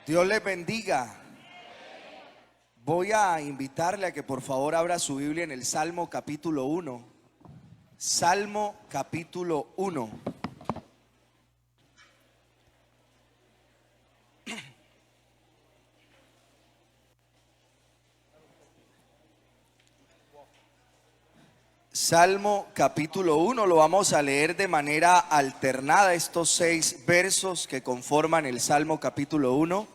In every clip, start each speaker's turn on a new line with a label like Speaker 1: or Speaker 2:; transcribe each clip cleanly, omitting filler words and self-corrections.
Speaker 1: Dios les bendiga. Voy a invitarle a que por favor abra su Biblia en el Salmo capítulo 1. Salmo capítulo 1. Salmo capítulo 1, lo vamos a leer de manera alternada, estos 6 versos que conforman el Salmo capítulo 1.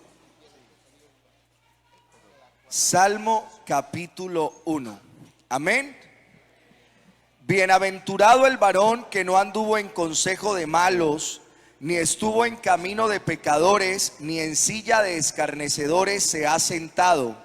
Speaker 1: Salmo capítulo 1. Amén. Bienaventurado el varón que no anduvo en consejo de malos, ni estuvo en camino de pecadores, ni en silla de escarnecedores se ha sentado.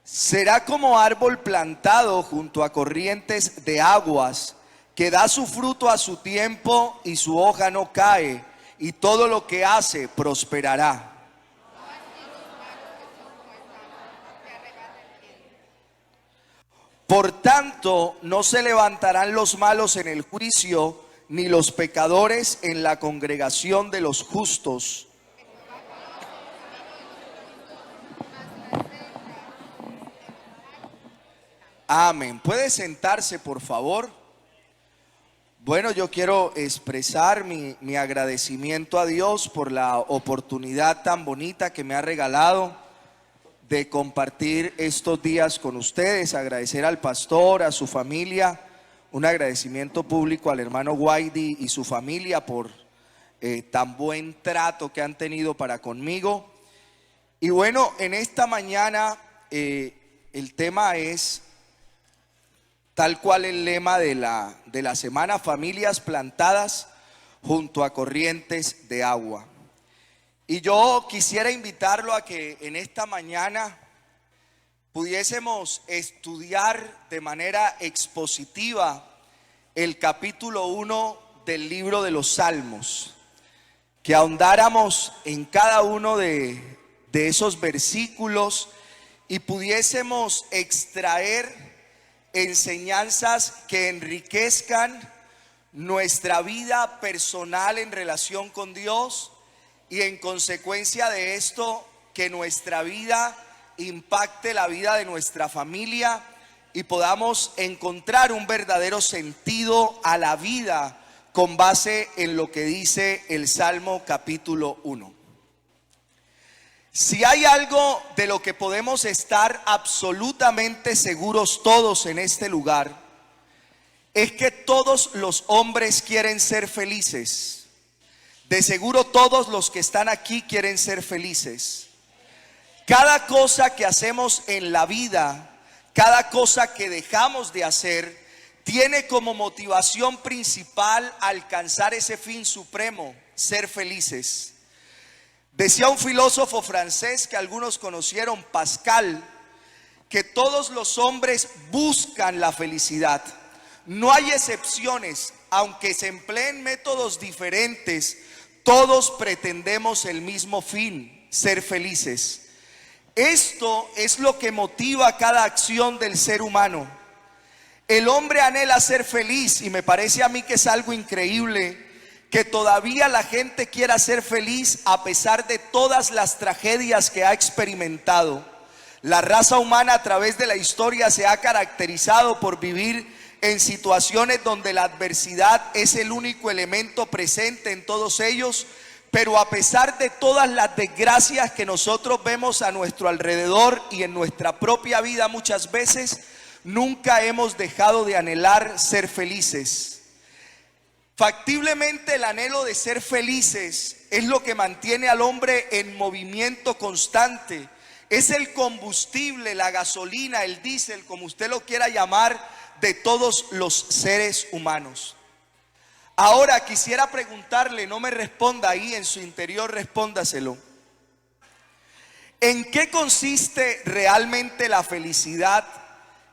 Speaker 1: Será como árbol plantado junto a corrientes de aguas, que da su fruto a su tiempo y su hoja no cae, y todo lo que hace prosperará. Por tanto, no se levantarán los malos en el juicio, ni los pecadores en la congregación de los justos. Amén. ¿Puede sentarse, por favor? Bueno, yo quiero expresar mi agradecimiento a Dios por la oportunidad tan bonita que me ha regalado de compartir estos días con ustedes. Agradecer al pastor, a su familia, un agradecimiento público al hermano Guaidi y su familia por tan buen trato que han tenido para conmigo. Y bueno, en esta mañana el tema es tal cual el lema de la semana: familias plantadas junto a corrientes de agua. Y yo quisiera invitarlo a que en esta mañana pudiésemos estudiar de manera expositiva el capítulo 1 del libro de los Salmos, que ahondáramos en cada uno de esos versículos y pudiésemos extraer enseñanzas que enriquezcan nuestra vida personal en relación con Dios, y en consecuencia de esto que nuestra vida impacte la vida de nuestra familia y podamos encontrar un verdadero sentido a la vida con base en lo que dice el Salmo capítulo 1. Si hay algo de lo que podemos estar absolutamente seguros todos en este lugar, es que todos los hombres quieren ser felices. De seguro todos los que están aquí quieren ser felices. Cada cosa que hacemos en la vida, cada cosa que dejamos de hacer, tiene como motivación principal alcanzar ese fin supremo: ser felices. Decía un filósofo francés que algunos conocieron, Pascal, que todos los hombres buscan la felicidad. No hay excepciones, aunque se empleen métodos diferentes, todos pretendemos el mismo fin: ser felices. Esto es lo que motiva cada acción del ser humano. El hombre anhela ser feliz, y me parece a mí que es algo increíble que todavía la gente quiera ser feliz a pesar de todas las tragedias que ha experimentado. La raza humana a través de la historia se ha caracterizado por vivir en situaciones donde la adversidad es el único elemento presente en todos ellos, pero a pesar de todas las desgracias que nosotros vemos a nuestro alrededor y en nuestra propia vida muchas veces, nunca hemos dejado de anhelar ser felices. Factiblemente el anhelo de ser felices es lo que mantiene al hombre en movimiento constante. Es el combustible, la gasolina, el diésel, como usted lo quiera llamar, de todos los seres humanos. Ahora quisiera preguntarle, no me responda ahí en su interior, respóndaselo. ¿En qué consiste realmente la felicidad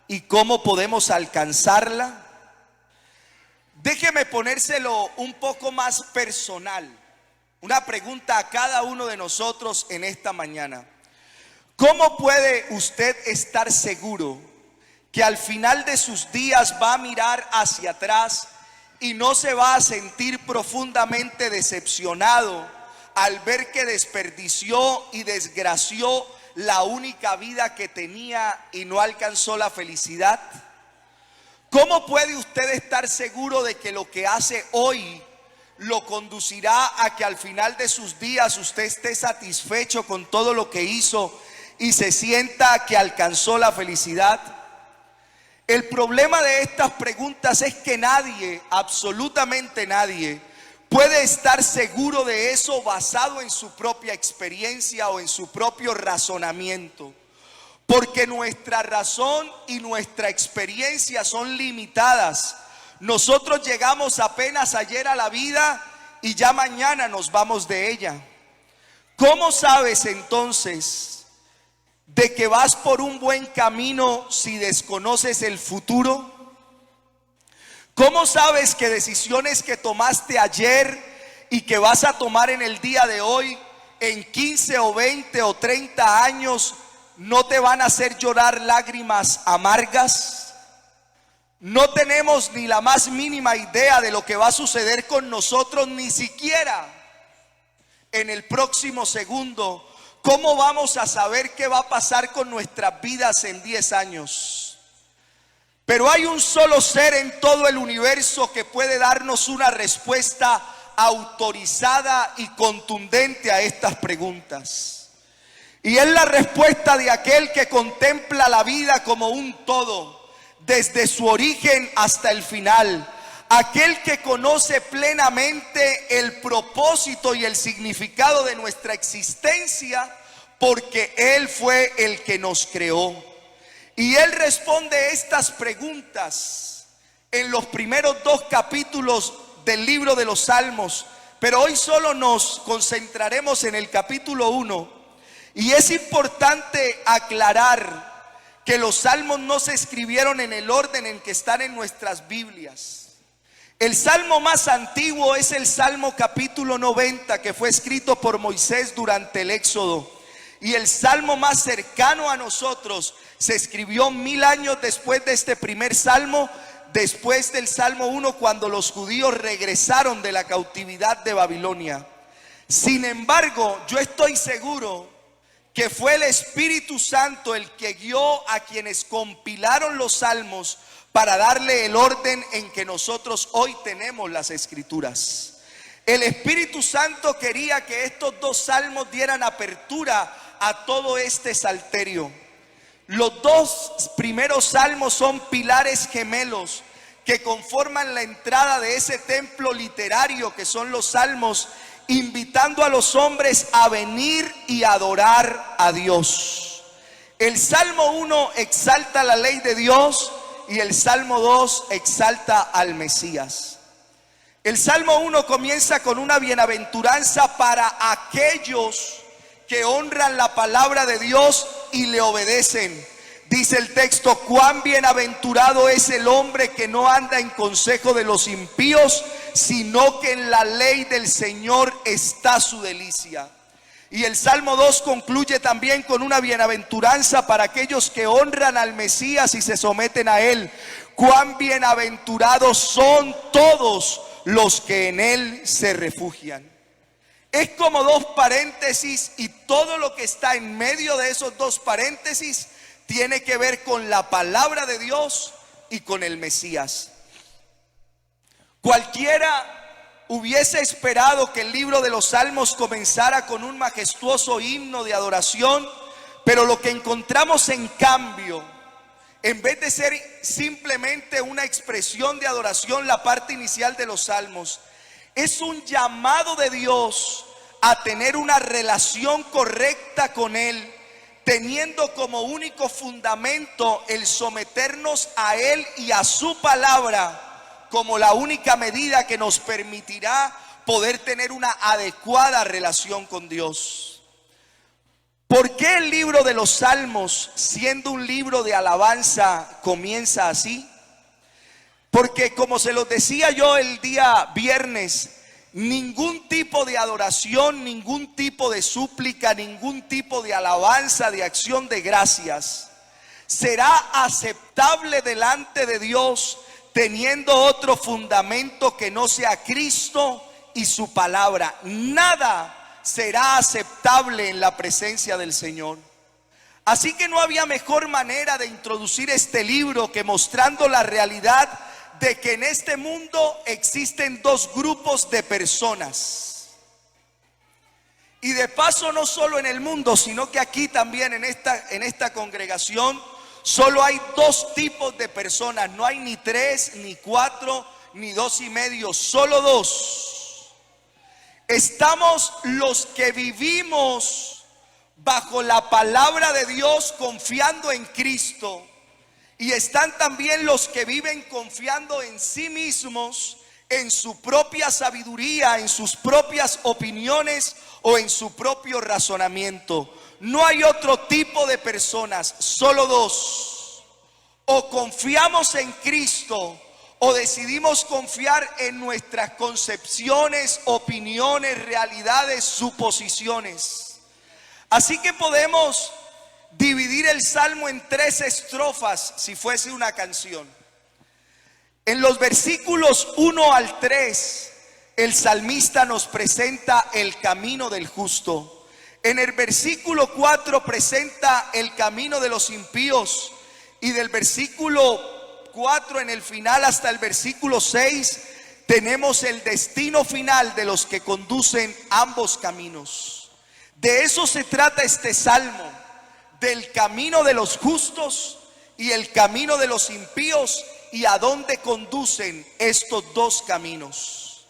Speaker 1: y cómo podemos alcanzarla? Déjeme ponérselo un poco más personal. Una pregunta a cada uno de nosotros en esta mañana. ¿Cómo puede usted estar seguro que al final de sus días va a mirar hacia atrás y no se va a sentir profundamente decepcionado al ver que desperdició y desgració la única vida que tenía y no alcanzó la felicidad? ¿Cómo puede usted estar seguro de que lo que hace hoy lo conducirá a que al final de sus días usted esté satisfecho con todo lo que hizo y se sienta que alcanzó la felicidad? El problema de estas preguntas es que nadie, absolutamente nadie, puede estar seguro de eso basado en su propia experiencia o en su propio razonamiento. Porque nuestra razón y nuestra experiencia son limitadas. Nosotros llegamos apenas ayer a la vida y ya mañana nos vamos de ella. ¿Cómo sabes entonces de que vas por un buen camino si desconoces el futuro? ¿Cómo sabes que decisiones que tomaste ayer y que vas a tomar en el día de hoy, en 15 o 20 o 30 años, no te van a hacer llorar lágrimas amargas? No tenemos ni la más mínima idea de lo que va a suceder con nosotros, ni siquiera en el próximo segundo. ¿Cómo vamos a saber qué va a pasar con nuestras vidas en 10 años? Pero hay un solo ser en todo el universo que puede darnos una respuesta autorizada y contundente a estas preguntas. Y es la respuesta de aquel que contempla la vida como un todo, desde su origen hasta el final. Aquel que conoce plenamente el propósito y el significado de nuestra existencia, porque Él fue el que nos creó. Y Él responde estas preguntas en los primeros 2 capítulos del libro de los Salmos. Pero hoy solo nos concentraremos en el capítulo 1. Y es importante aclarar que los salmos no se escribieron en el orden en que están en nuestras Biblias. El salmo más antiguo es el Salmo capítulo 90, que fue escrito por Moisés durante el Éxodo. Y el salmo más cercano a nosotros se escribió 1000 años después de este primer salmo, después del Salmo 1, cuando los judíos regresaron de la cautividad de Babilonia. Sin embargo, yo estoy seguro que fue el Espíritu Santo el que guió a quienes compilaron los salmos para darle el orden en que nosotros hoy tenemos las Escrituras. El Espíritu Santo quería que estos 2 salmos dieran apertura a todo este salterio. Los 2 primeros salmos son pilares gemelos que conforman la entrada de ese templo literario que son los salmos, invitando a los hombres a venir y adorar a Dios. El Salmo 1 exalta la ley de Dios y el Salmo 2 exalta al Mesías. El Salmo 1 comienza con una bienaventuranza para aquellos que honran la palabra de Dios y le obedecen. Dice el texto: cuán bienaventurado es el hombre que no anda en consejo de los impíos, sino que en la ley del Señor está su delicia. Y el Salmo 2 concluye también con una bienaventuranza para aquellos que honran al Mesías y se someten a Él. Cuán bienaventurados son todos los que en Él se refugian. Es como 2 paréntesis, y todo lo que está en medio de esos 2 paréntesis tiene que ver con la palabra de Dios y con el Mesías. Cualquiera hubiese esperado que el libro de los Salmos comenzara con un majestuoso himno de adoración, pero lo que encontramos en cambio, en vez de ser simplemente una expresión de adoración, la parte inicial de los Salmos, es un llamado de Dios a tener una relación correcta con Él, teniendo como único fundamento el someternos a Él y a su palabra como la única medida que nos permitirá poder tener una adecuada relación con Dios. ¿Por qué el libro de los Salmos, siendo un libro de alabanza, comienza así? Porque, como se los decía yo el día viernes, ningún tipo de adoración, ningún tipo de súplica, ningún tipo de alabanza, de acción de gracias ¿Será aceptable delante de Dios teniendo otro fundamento que no sea Cristo y su palabra? Nada será aceptable en la presencia del Señor. Así que no había mejor manera de introducir este libro que mostrando la realidad de que en este mundo existen dos grupos de personas. Y de paso, no solo en el mundo, sino que aquí también en esta congregación solo hay dos tipos de personas. No hay ni tres, ni cuatro, ni dos y medio, solo dos. Estamos los que vivimos bajo la palabra de Dios confiando en Cristo. Y están también los que viven confiando en sí mismos, en su propia sabiduría, en sus propias opiniones o en su propio razonamiento. No hay otro tipo de personas, solo dos. O confiamos en Cristo o decidimos confiar en nuestras concepciones, opiniones, realidades, suposiciones. Así que podemos dividir el salmo en tres estrofas si fuese una canción. En los versículos 1 al 3, el salmista nos presenta el camino del justo. En el versículo 4 presenta el camino de los impíos. Y del versículo 4 en el final hasta el versículo 6 tenemos el destino final de los que conducen ambos caminos. De eso se trata este salmo, del camino de los justos y el camino de los impíos, y a dónde conducen estos dos caminos.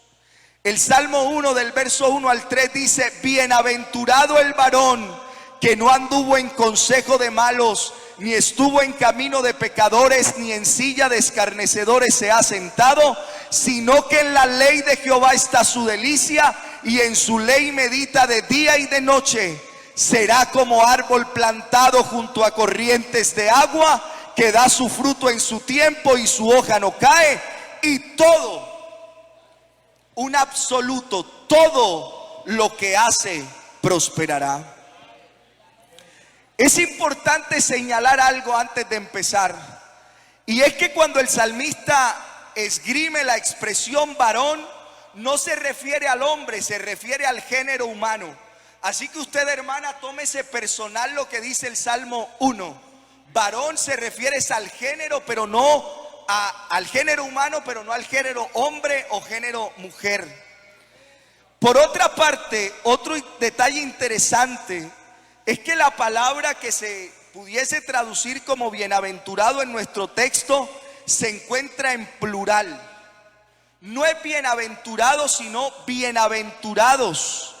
Speaker 1: El Salmo 1 del verso 1 al 3 dice: bienaventurado el varón que no anduvo en consejo de malos, ni estuvo en camino de pecadores, ni en silla de escarnecedores se ha sentado, sino que en la ley de Jehová está su delicia, y en su ley medita de día y de noche. Será como árbol plantado junto a corrientes de agua, que da su fruto en su tiempo y su hoja no cae, y todo, un absoluto, todo lo que hace prosperará. Es importante señalar algo antes de empezar, y es que cuando el salmista esgrime la expresión varón, no se refiere al hombre, se refiere al género humano. Así que usted, hermana, tómese personal lo que dice el Salmo 1. Varón se refiere al género, pero no al género humano, pero no al género hombre o género mujer. Por otra parte, otro detalle interesante es que la palabra que se pudiese traducir como bienaventurado en nuestro texto se encuentra en plural. No es bienaventurado, sino bienaventurados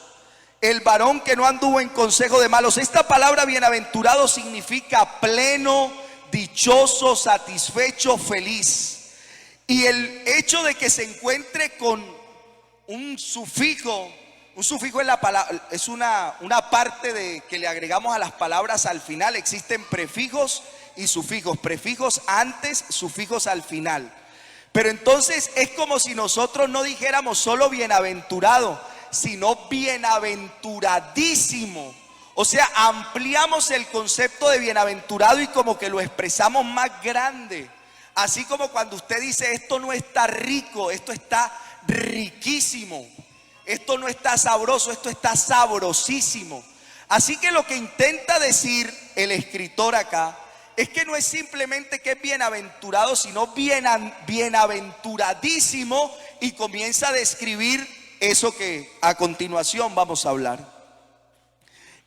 Speaker 1: el varón que no anduvo en consejo de malos. Esta palabra bienaventurado significa pleno, dichoso, satisfecho, feliz. Y el hecho de que se encuentre con un sufijo en la palabra, es una parte de que le agregamos a las palabras al final. Existen prefijos y sufijos, prefijos antes, sufijos al final. Pero entonces es como si nosotros no dijéramos solo bienaventurado, sino bienaventuradísimo. O sea, ampliamos el concepto de bienaventurado y como que lo expresamos más grande. Así como cuando usted dice: esto no está rico, esto está riquísimo. Esto no está sabroso, esto está sabrosísimo. Así que lo que intenta decir el escritor acá es que no es simplemente que es bienaventurado, sino bienaventuradísimo, y comienza a describir eso que a continuación vamos a hablar.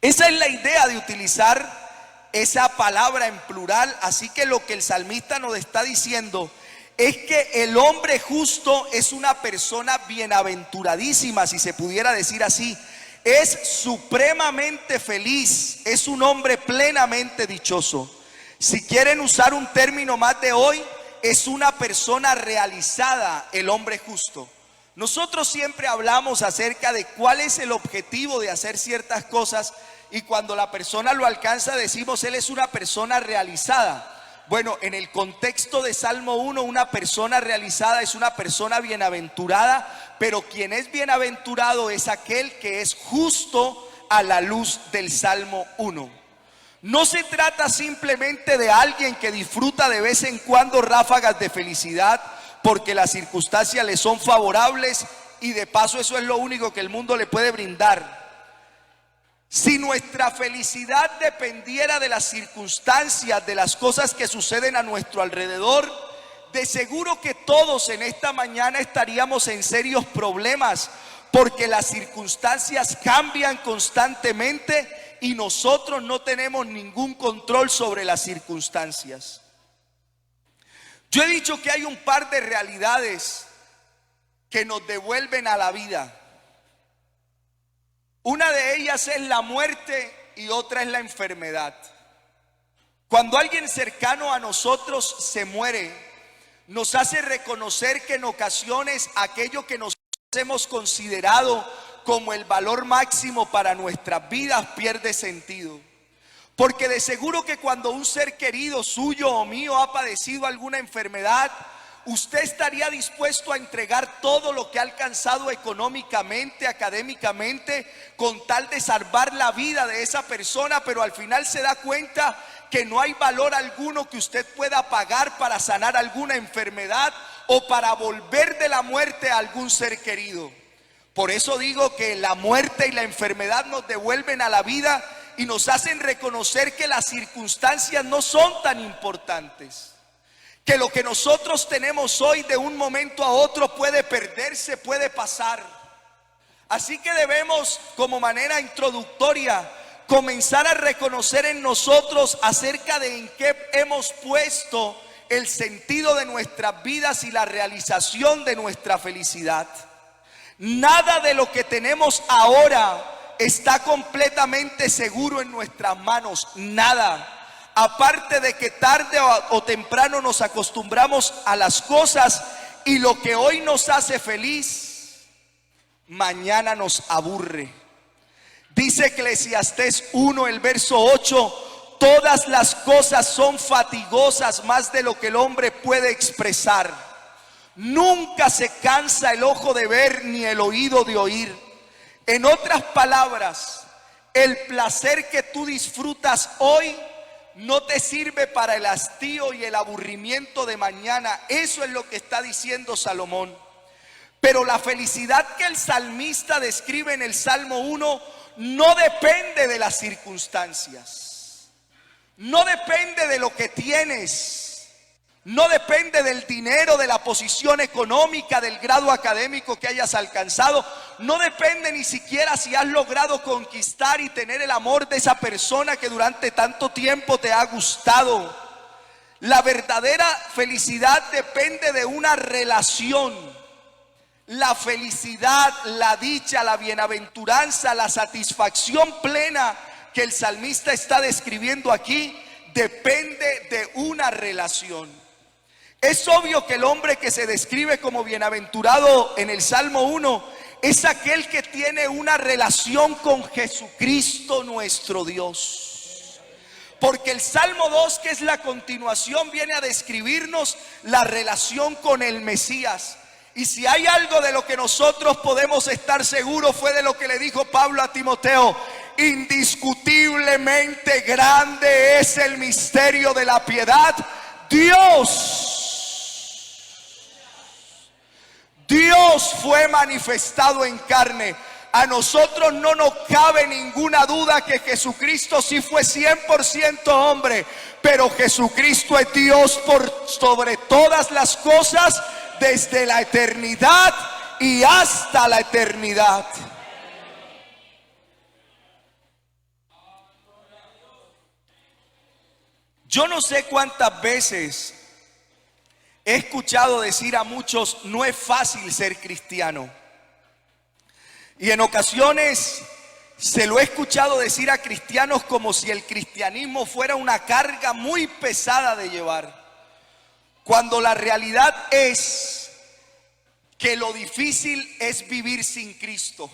Speaker 1: Esa es la idea de utilizar esa palabra en plural. Así que lo que el salmista nos está diciendo es que el hombre justo es una persona bienaventuradísima, si se pudiera decir así. Es supremamente feliz, es un hombre plenamente dichoso. Si quieren usar un término más de hoy, es una persona realizada, el hombre justo. Nosotros siempre hablamos acerca de cuál es el objetivo de hacer ciertas cosas, y cuando la persona lo alcanza decimos: él es una persona realizada. Bueno, en el contexto de Salmo 1, una persona realizada es una persona bienaventurada, pero quien es bienaventurado es aquel que es justo a la luz del Salmo 1. No se trata simplemente de alguien que disfruta de vez en cuando ráfagas de felicidad porque las circunstancias le son favorables y de paso eso es lo único que el mundo le puede brindar. Si nuestra felicidad dependiera de las circunstancias, de las cosas que suceden a nuestro alrededor, de seguro que todos en esta mañana estaríamos en serios problemas, porque las circunstancias cambian constantemente y nosotros no tenemos ningún control sobre las circunstancias. Yo he dicho que hay un par de realidades que nos devuelven a la vida. Una de ellas es la muerte y otra es la enfermedad. Cuando alguien cercano a nosotros se muere, nos hace reconocer que en ocasiones aquello que nosotros hemos considerado como el valor máximo para nuestras vidas pierde sentido. Porque de seguro que cuando un ser querido suyo o mío ha padecido alguna enfermedad, usted estaría dispuesto a entregar todo lo que ha alcanzado económicamente, académicamente, con tal de salvar la vida de esa persona, pero al final se da cuenta que no hay valor alguno que usted pueda pagar para sanar alguna enfermedad o para volver de la muerte a algún ser querido. Por eso digo que la muerte y la enfermedad nos devuelven a la vida y nos hacen reconocer que las circunstancias no son tan importantes, que lo que nosotros tenemos hoy de un momento a otro puede perderse, puede pasar. Así que debemos, como manera introductoria, comenzar a reconocer en nosotros acerca de en qué hemos puesto el sentido de nuestras vidas y la realización de nuestra felicidad. Nada de lo que tenemos ahora está completamente seguro en nuestras manos, nada. Aparte de que tarde o temprano nos acostumbramos a las cosas y lo que hoy nos hace feliz, mañana nos aburre. Dice Eclesiastés 1, el verso 8, todas las cosas son fatigosas más de lo que el hombre puede expresar. Nunca se cansa el ojo de ver ni el oído de oír. En otras palabras, el placer que tú disfrutas hoy no te sirve para el hastío y el aburrimiento de mañana. Eso es lo que está diciendo Salomón. Pero la felicidad que el salmista describe en el Salmo 1 no depende de las circunstancias, no depende de lo que tienes, no depende del dinero, de la posición económica, del grado académico que hayas alcanzado. No depende ni siquiera si has logrado conquistar y tener el amor de esa persona que durante tanto tiempo te ha gustado. La verdadera felicidad depende de una relación. La felicidad, la dicha, la bienaventuranza, la satisfacción plena que el salmista está describiendo aquí depende de una relación. Es obvio que el hombre que se describe como bienaventurado en el Salmo 1 es aquel que tiene una relación con Jesucristo nuestro Dios. Porque el Salmo 2, que es la continuación, viene a describirnos la relación con el Mesías. Y si hay algo de lo que nosotros podemos estar seguros fue de lo que le dijo Pablo a Timoteo: indiscutiblemente grande es el misterio de la piedad. Dios fue manifestado en carne. A nosotros no nos cabe ninguna duda que Jesucristo sí fue 100% hombre, pero Jesucristo es Dios por sobre todas las cosas, desde la eternidad y hasta la eternidad. Yo no sé cuántas veces he escuchado decir a muchos: no es fácil ser cristiano. Y en ocasiones se lo he escuchado decir a cristianos como si el cristianismo fuera una carga muy pesada de llevar, cuando la realidad es que lo difícil es vivir sin Cristo.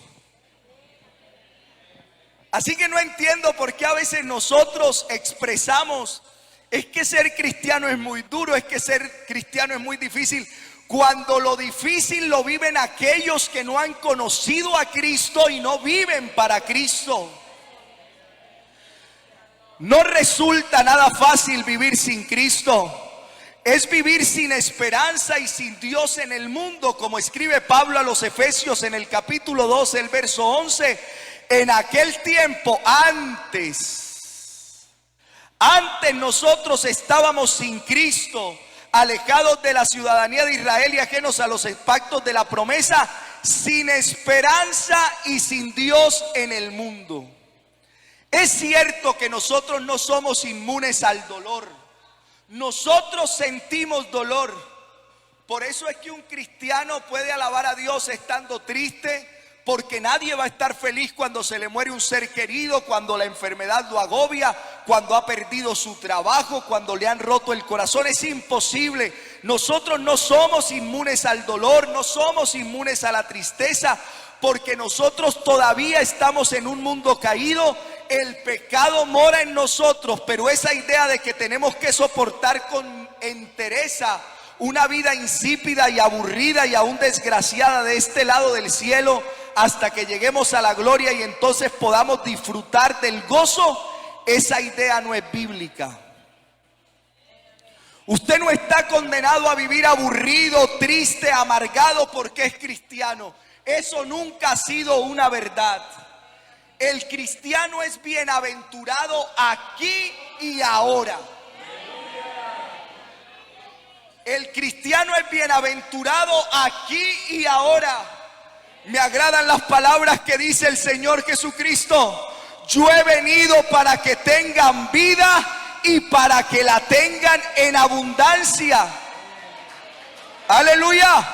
Speaker 1: Así que no entiendo por qué a veces nosotros expresamos: es que ser cristiano es muy duro, es que ser cristiano es muy difícil, cuando lo difícil lo viven aquellos que no han conocido a Cristo y no viven para Cristo. No resulta nada fácil vivir sin Cristo. Es vivir sin esperanza y sin Dios en el mundo, como escribe Pablo a los Efesios en el capítulo 12, el verso 11. En aquel tiempo, antes nosotros estábamos sin Cristo, alejados de la ciudadanía de Israel y ajenos a los pactos de la promesa, sin esperanza y sin Dios en el mundo. Es cierto que nosotros no somos inmunes al dolor. Nosotros sentimos dolor. Por eso es que un cristiano puede alabar a Dios estando triste, porque nadie va a estar feliz cuando se le muere un ser querido, cuando la enfermedad lo agobia, cuando ha perdido su trabajo, cuando le han roto el corazón. Es imposible. Nosotros no somos inmunes al dolor, no somos inmunes a la tristeza, porque nosotros todavía estamos en un mundo caído. El pecado mora en nosotros, pero esa idea de que tenemos que soportar con entereza una vida insípida y aburrida y aún desgraciada de este lado del cielo hasta que lleguemos a la gloria y entonces podamos disfrutar del gozo, esa idea no es bíblica. Usted no está condenado a vivir aburrido, triste, amargado porque es cristiano. Eso nunca ha sido una verdad. El cristiano es bienaventurado aquí y ahora. El cristiano es bienaventurado aquí y ahora. Me agradan las palabras que dice el Señor Jesucristo. Yo he venido para que tengan vida y para que la tengan en abundancia. Aleluya.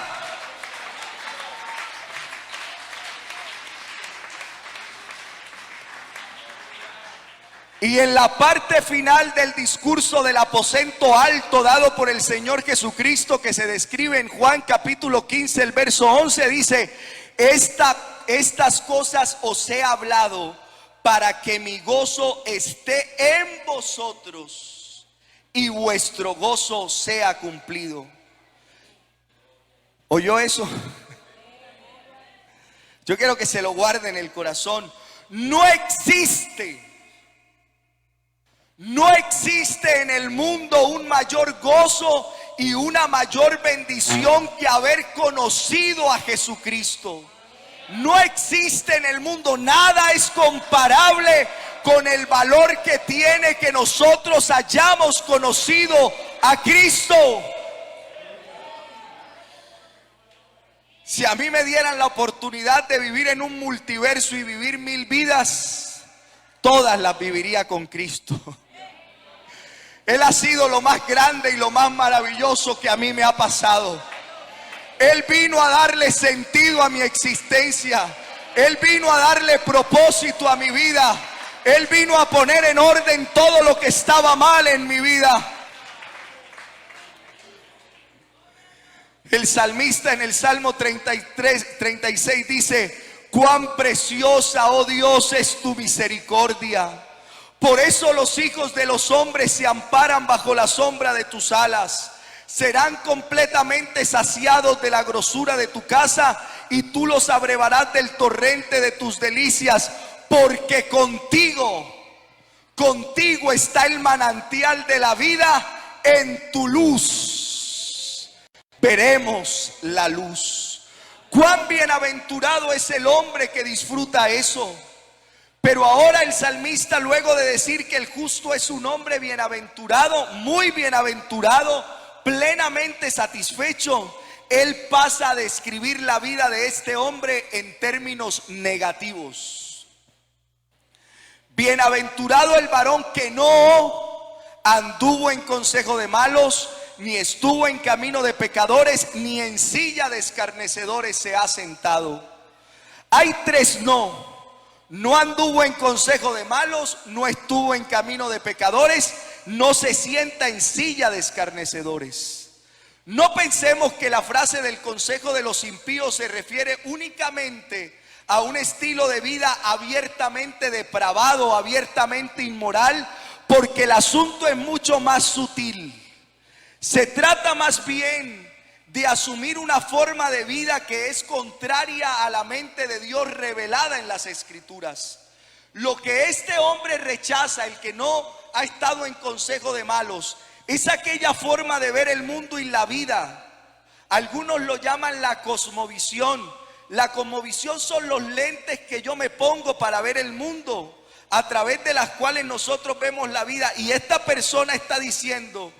Speaker 1: Y en la parte final del discurso del aposento alto dado por el Señor Jesucristo, que se describe en Juan capítulo 15, el verso 11, dice: estas cosas os he hablado para que mi gozo esté en vosotros y vuestro gozo sea cumplido. ¿Oyó eso? Yo quiero que se lo guarde en el corazón. No existe en el mundo un mayor gozo y una mayor bendición que haber conocido a Jesucristo. No existe en el mundo, nada es comparable con el valor que tiene que nosotros hayamos conocido a Cristo. Si a mí me dieran la oportunidad de vivir en un multiverso y vivir 1000 vidas, todas las viviría con Cristo. Él ha sido lo más grande y lo más maravilloso que a mí me ha pasado. Él vino a darle sentido a mi existencia. Él vino a darle propósito a mi vida. Él vino a poner en orden todo lo que estaba mal en mi vida. El salmista en el Salmo 36 dice: cuán preciosa, oh Dios, es tu misericordia. Por eso los hijos de los hombres se amparan bajo la sombra de tus alas. Serán completamente saciados de la grosura de tu casa y tú los abrevarás del torrente de tus delicias, porque contigo está el manantial de la vida. En tu luz veremos la luz. Cuán bienaventurado es el hombre que disfruta eso. Pero ahora el salmista, luego de decir que el justo es un hombre bienaventurado, muy bienaventurado, plenamente satisfecho, él pasa a describir la vida de este hombre en términos negativos. Bienaventurado el varón que no anduvo en consejo de malos, ni estuvo en camino de pecadores, ni en silla de escarnecedores se ha sentado. Hay tres no. No anduvo en consejo de malos, no estuvo en camino de pecadores, no se sienta en silla de escarnecedores. No pensemos que la frase del consejo de los impíos se refiere únicamente a un estilo de vida abiertamente depravado, abiertamente inmoral, porque el asunto es mucho más sutil. Se trata más bien de asumir una forma de vida que es contraria a la mente de Dios revelada en las Escrituras. Lo que este hombre rechaza, el que no ha estado en consejo de malos, es aquella forma de ver el mundo y la vida. Algunos lo llaman la cosmovisión. La cosmovisión son los lentes que yo me pongo para ver el mundo, a través de las cuales nosotros vemos la vida. Y esta persona está diciendo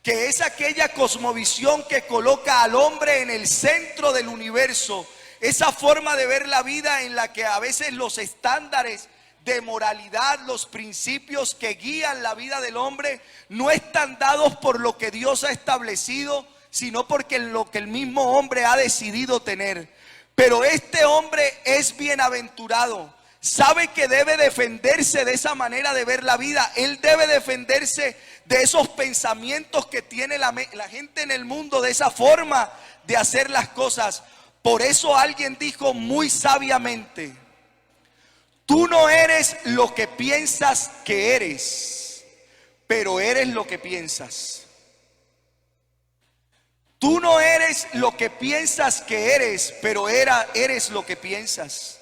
Speaker 1: que es aquella cosmovisión que coloca al hombre en el centro del universo. Esa forma de ver la vida en la que a veces los estándares de moralidad, los principios que guían la vida del hombre, no están dados por lo que Dios ha establecido, sino porque lo que el mismo hombre ha decidido tener. Pero este hombre es bienaventurado. Sabe que debe defenderse de esa manera de ver la vida. Él debe defenderse de esos pensamientos que tiene la gente en el mundo, de esa forma de hacer las cosas. Por eso alguien dijo muy sabiamente: tú no eres lo que piensas que eres, pero eres lo que piensas. Tú no eres lo que piensas que eres, pero eres lo que piensas.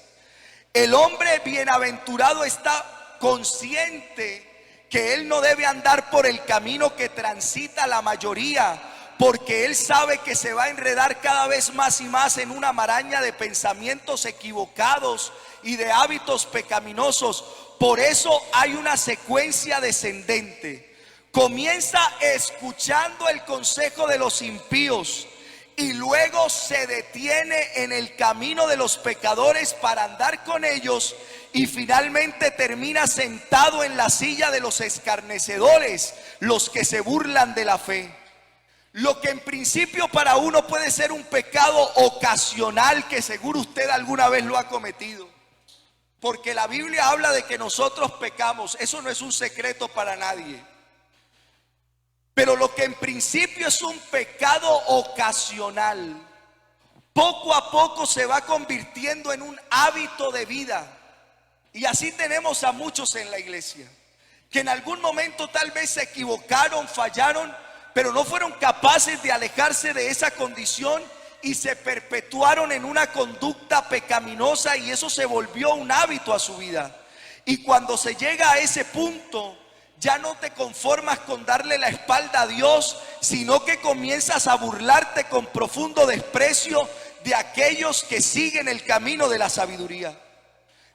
Speaker 1: El hombre bienaventurado está consciente que él no debe andar por el camino que transita la mayoría, porque él sabe que se va a enredar cada vez más y más en una maraña de pensamientos equivocados y de hábitos pecaminosos. Por eso hay una secuencia descendente. Comienza escuchando el consejo de los impíos y luego se detiene en el camino de los pecadores para andar con ellos, y finalmente termina sentado en la silla de los escarnecedores, los que se burlan de la fe. Lo que en principio para uno puede ser un pecado ocasional, que seguro usted alguna vez lo ha cometido, porque la Biblia habla de que nosotros pecamos, eso no es un secreto para nadie. Pero lo que en principio es un pecado ocasional, poco a poco se va convirtiendo en un hábito de vida. Y así tenemos a muchos en la iglesia que en algún momento tal vez se equivocaron, fallaron, pero no fueron capaces de alejarse de esa condición y se perpetuaron en una conducta pecaminosa, y eso se volvió un hábito a su vida. Y cuando se llega a ese punto, ya no te conformas con darle la espalda a Dios, sino que comienzas a burlarte con profundo desprecio de aquellos que siguen el camino de la sabiduría.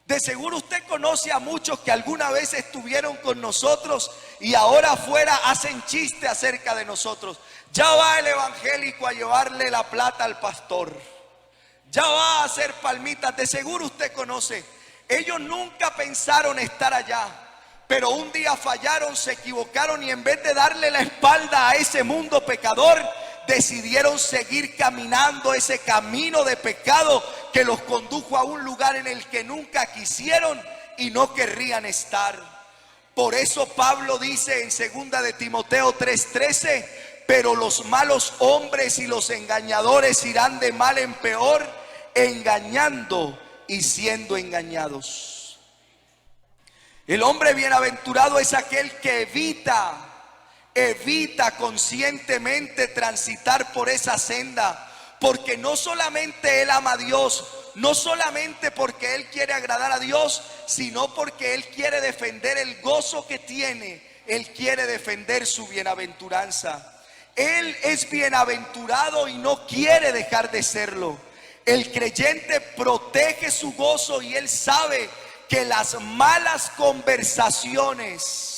Speaker 1: De seguro usted conoce a muchos que alguna vez estuvieron con nosotros y ahora afuera hacen chiste acerca de nosotros. Ya va el evangélico a llevarle la plata al pastor, ya va a hacer palmitas. De seguro usted conoce. Ellos nunca pensaron estar allá, pero un día fallaron, se equivocaron, y en vez de darle la espalda a ese mundo pecador, decidieron seguir caminando ese camino de pecado que los condujo a un lugar en el que nunca quisieron y no querrían estar. Por eso Pablo dice en 2 de Timoteo 3:13: pero los malos hombres y los engañadores irán de mal en peor, engañando y siendo engañados. El hombre bienaventurado es aquel que evita conscientemente transitar por esa senda, porque no solamente él ama a Dios, no solamente porque él quiere agradar a Dios, sino porque él quiere defender el gozo que tiene, él quiere defender su bienaventuranza. Él es bienaventurado y no quiere dejar de serlo. El creyente protege su gozo y él sabe que las malas conversaciones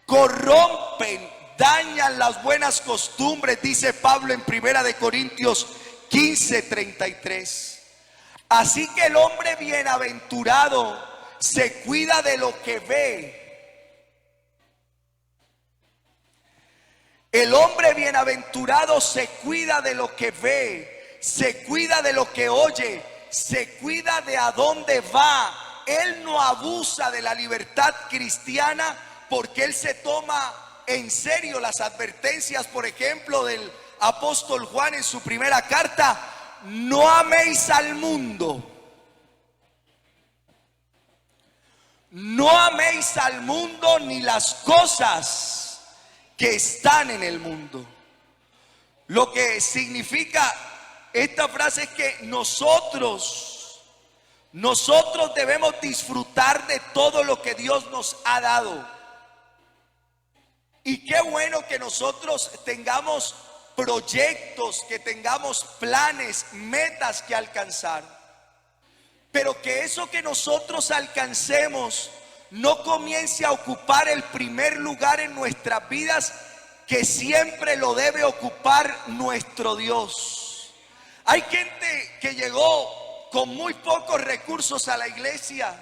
Speaker 1: corrompen, dañan las buenas costumbres, dice Pablo en 1 de Corintios 15:33. Así que el hombre bienaventurado se cuida de lo que ve. El hombre bienaventurado se cuida de lo que ve, se cuida de lo que oye, se cuida de a dónde va. Él no abusa de la libertad cristiana, porque él se toma en serio las advertencias, por ejemplo, del apóstol Juan en su primera carta: no améis al mundo. No améis al mundo ni las cosas que están en el mundo. Lo que significa esta frase es que nosotros Nosotros debemos disfrutar de todo lo que Dios nos ha dado. Y qué bueno que nosotros tengamos proyectos, que tengamos planes, metas que alcanzar. Pero que eso que nosotros alcancemos no comience a ocupar el primer lugar en nuestras vidas, que siempre lo debe ocupar nuestro Dios. Hay gente que llegó con muy pocos recursos a la iglesia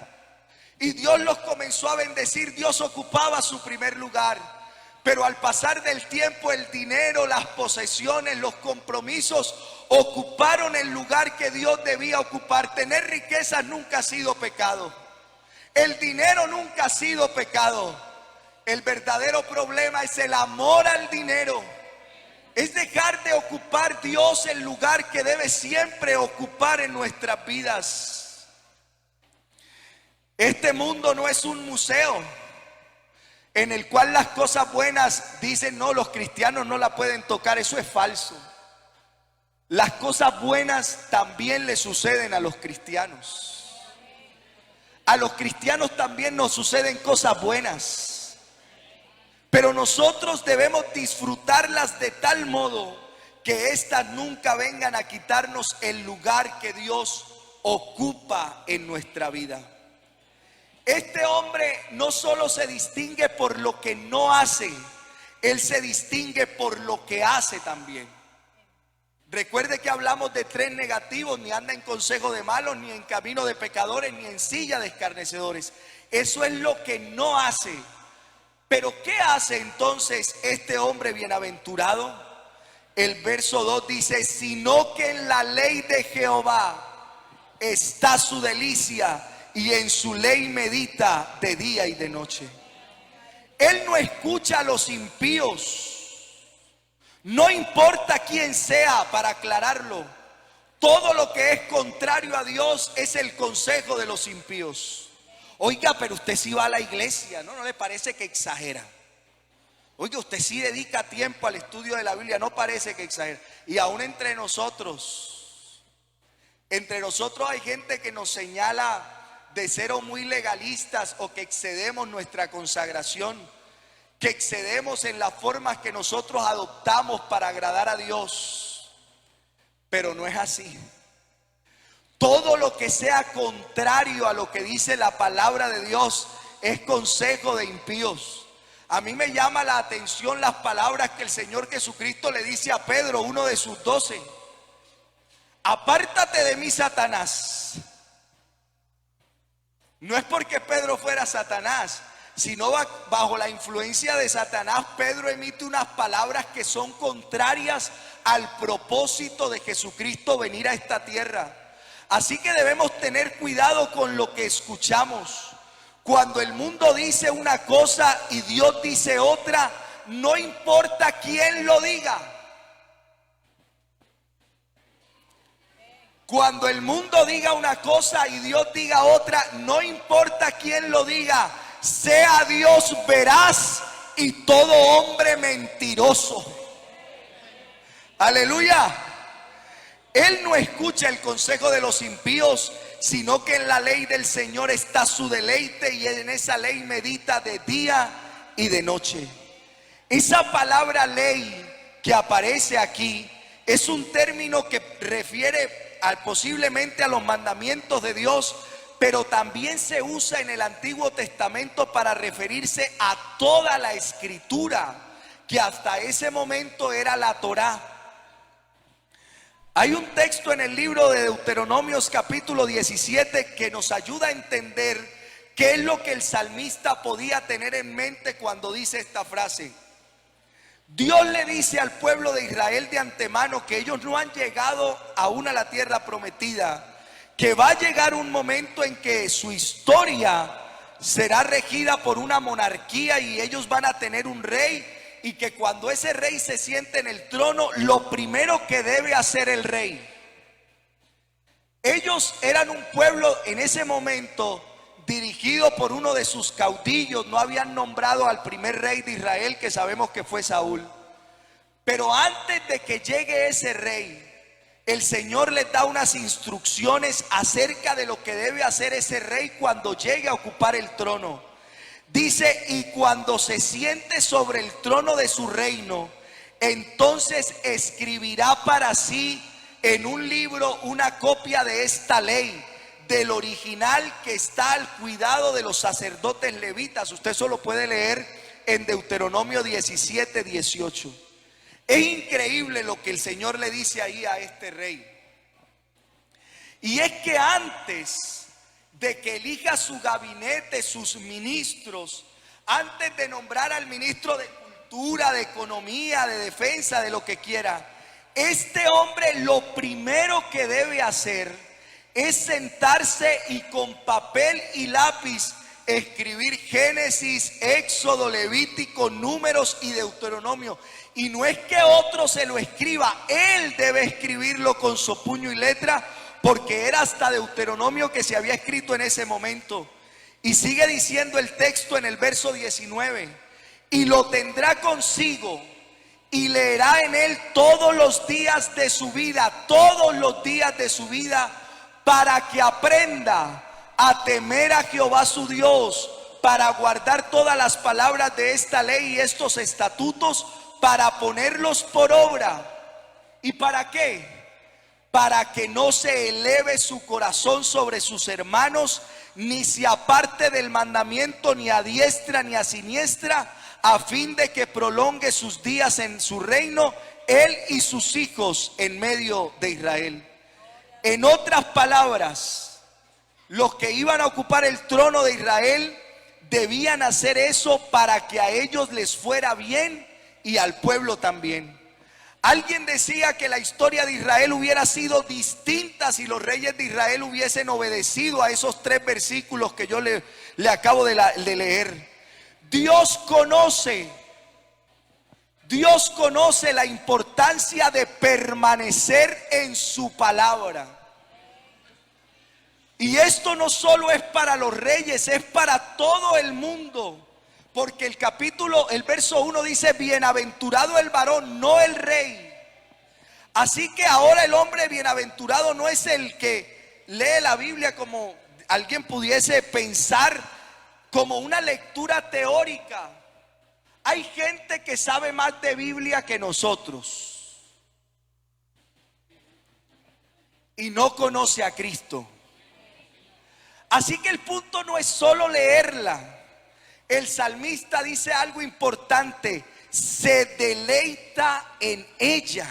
Speaker 1: y Dios los comenzó a bendecir. Dios ocupaba su primer lugar, pero al pasar del tiempo el dinero, las posesiones, los compromisos ocuparon el lugar que Dios debía ocupar. Tener riquezas nunca ha sido pecado, el dinero nunca ha sido pecado. El verdadero problema es el amor al dinero. Es dejar de ocupar Dios el lugar que debe siempre ocupar en nuestras vidas. Este mundo no es un museo en el cual las cosas buenas dicen no, los cristianos no la pueden tocar. Eso es falso. Las cosas buenas también le suceden a los cristianos. A los cristianos también nos suceden cosas buenas. Pero nosotros debemos disfrutarlas de tal modo que éstas nunca vengan a quitarnos el lugar que Dios ocupa en nuestra vida. Este hombre no solo se distingue por lo que no hace, él se distingue por lo que hace también. Recuerde que hablamos de 3 negativos: ni anda en consejo de malos, ni en camino de pecadores, ni en silla de escarnecedores. Eso es lo que no hace. Pero ¿qué hace entonces este hombre bienaventurado? El verso 2 dice: sino que en la ley de Jehová está su delicia, y en su ley medita de día y de noche. Él no escucha a los impíos, no importa quién sea, para aclararlo. Todo lo que es contrario a Dios es el consejo de los impíos. Oiga, pero usted sí va a la iglesia, ¿no le parece que exagera? Oiga, usted sí dedica tiempo al estudio de la Biblia, no parece que exagera. Y aún entre nosotros hay gente que nos señala de ser o muy legalistas, o que excedemos nuestra consagración, que excedemos en las formas que nosotros adoptamos para agradar a Dios. Pero no es así. Todo lo que sea contrario a lo que dice la palabra de Dios es consejo de impíos. A mí me llama la atención las palabras que el Señor Jesucristo le dice a Pedro, uno de sus 12. Apártate de mí, Satanás. No es porque Pedro fuera Satanás, sino bajo la influencia de Satanás, Pedro emite unas palabras que son contrarias al propósito de Jesucristo venir a esta tierra. Así que debemos tener cuidado con lo que escuchamos. Cuando el mundo dice una cosa y Dios dice otra, no importa quién lo diga. Cuando el mundo diga una cosa y Dios diga otra, no importa quién lo diga, sea Dios veraz y todo hombre mentiroso. Aleluya. Él no escucha el consejo de los impíos, sino que en la ley del Señor está su deleite, y en esa ley medita de día y de noche. Esa palabra ley que aparece aquí es un término que refiere posiblemente a los mandamientos de Dios, pero también se usa en el Antiguo Testamento para referirse a toda la escritura, que hasta ese momento era la Torá. Hay un texto en el libro de Deuteronomios capítulo 17 que nos ayuda a entender qué es lo que el salmista podía tener en mente cuando dice esta frase. Dios le dice al pueblo de Israel de antemano que ellos no han llegado aún a la tierra prometida, que va a llegar un momento en que su historia será regida por una monarquía y ellos van a tener un rey, y que cuando ese rey se siente en el trono, lo primero que debe hacer el rey. Ellos eran un pueblo en ese momento dirigido por uno de sus caudillos. No habían nombrado al primer rey de Israel, que sabemos que fue Saúl. Pero antes de que llegue ese rey, el Señor les da unas instrucciones acerca de lo que debe hacer ese rey cuando llegue a ocupar el trono. Dice, y cuando se siente sobre el trono de su reino, entonces escribirá para sí en un libro una copia de esta ley, del original que está al cuidado de los sacerdotes levitas. Usted solo puede leer en Deuteronomio 17, 18. Es increíble lo que el Señor le dice ahí a este rey. Y es que antes de que elija su gabinete, sus ministros, antes de nombrar al ministro de Cultura, de Economía, de Defensa, de lo que quiera, este hombre lo primero que debe hacer es sentarse y con papel y lápiz escribir Génesis, Éxodo, Levítico, Números y Deuteronomio. Y no es que otro se lo escriba, él debe escribirlo con su puño y letra, porque era hasta Deuteronomio que se había escrito en ese momento. Y sigue diciendo el texto en el verso 19: y lo tendrá consigo y leerá en él todos los días de su vida, todos los días de su vida, para que aprenda a temer a Jehová su Dios, para guardar todas las palabras de esta ley y estos estatutos, para ponerlos por obra. ¿Y para qué? Para que no se eleve su corazón sobre sus hermanos, ni se aparte del mandamiento, ni a diestra ni a siniestra, a fin de que prolongue sus días en su reino, él y sus hijos en medio de Israel. En otras palabras, los que iban a ocupar el trono de Israel debían hacer eso para que a ellos les fuera bien y al pueblo también. Alguien decía que la historia de Israel hubiera sido distinta si los reyes de Israel hubiesen obedecido a esos 3 versículos que yo le acabo de leer. Dios conoce la importancia de permanecer en su palabra. Y esto no solo es para los reyes, es para todo el mundo. Porque el verso 1 dice: bienaventurado el varón, no el rey. Así que ahora el hombre bienaventurado no es el que lee la Biblia como alguien pudiese pensar, como una lectura teórica. Hay gente que sabe más de Biblia que nosotros y no conoce a Cristo. Así que el punto no es solo leerla. El salmista dice algo importante: se deleita en ella.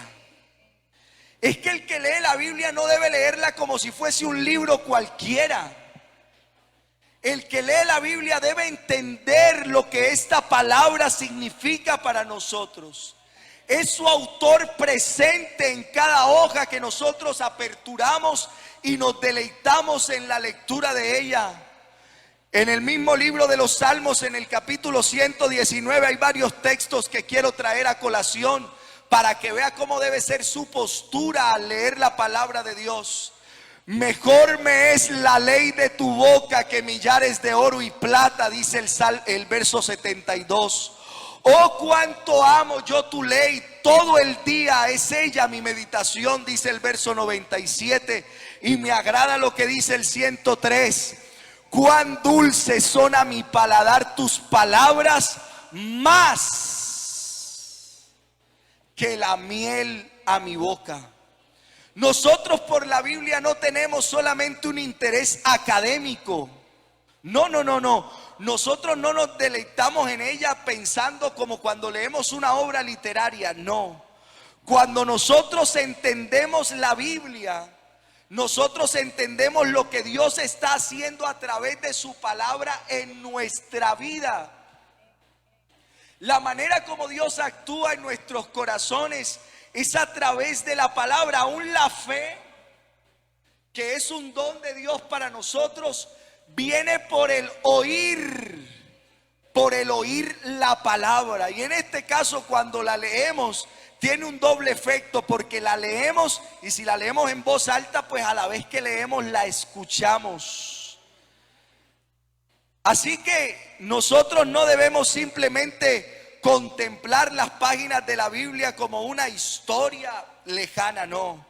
Speaker 1: Es que el que lee la Biblia no debe leerla como si fuese un libro cualquiera. El que lee la Biblia debe entender lo que esta palabra significa para nosotros. Es su autor presente en cada hoja que nosotros aperturamos y nos deleitamos en la lectura de ella. En el mismo libro de los Salmos, en el capítulo 119, hay varios textos que quiero traer a colación para que vea cómo debe ser su postura al leer la palabra de Dios. Mejor me es la ley de tu boca que millares de oro y plata, dice el verso 72. Oh, cuánto amo yo tu ley, todo el día es ella mi meditación, dice el verso 97. Y me agrada lo que dice el 103. Cuán dulces son a mi paladar tus palabras, más que la miel a mi boca. Nosotros por la Biblia no tenemos solamente un interés académico. No. Nosotros no nos deleitamos en ella pensando como cuando leemos una obra literaria. No. Cuando nosotros entendemos la Biblia, nosotros entendemos lo que Dios está haciendo a través de su palabra en nuestra vida. La manera como Dios actúa en nuestros corazones es a través de la palabra. Aún la fe, que es un don de Dios para nosotros, viene por el oír la palabra. Y en este caso, cuando la leemos, tiene un doble efecto, porque la leemos, y si la leemos en voz alta, pues a la vez que leemos la escuchamos. Así que nosotros no debemos simplemente contemplar las páginas de la Biblia como una historia lejana, no.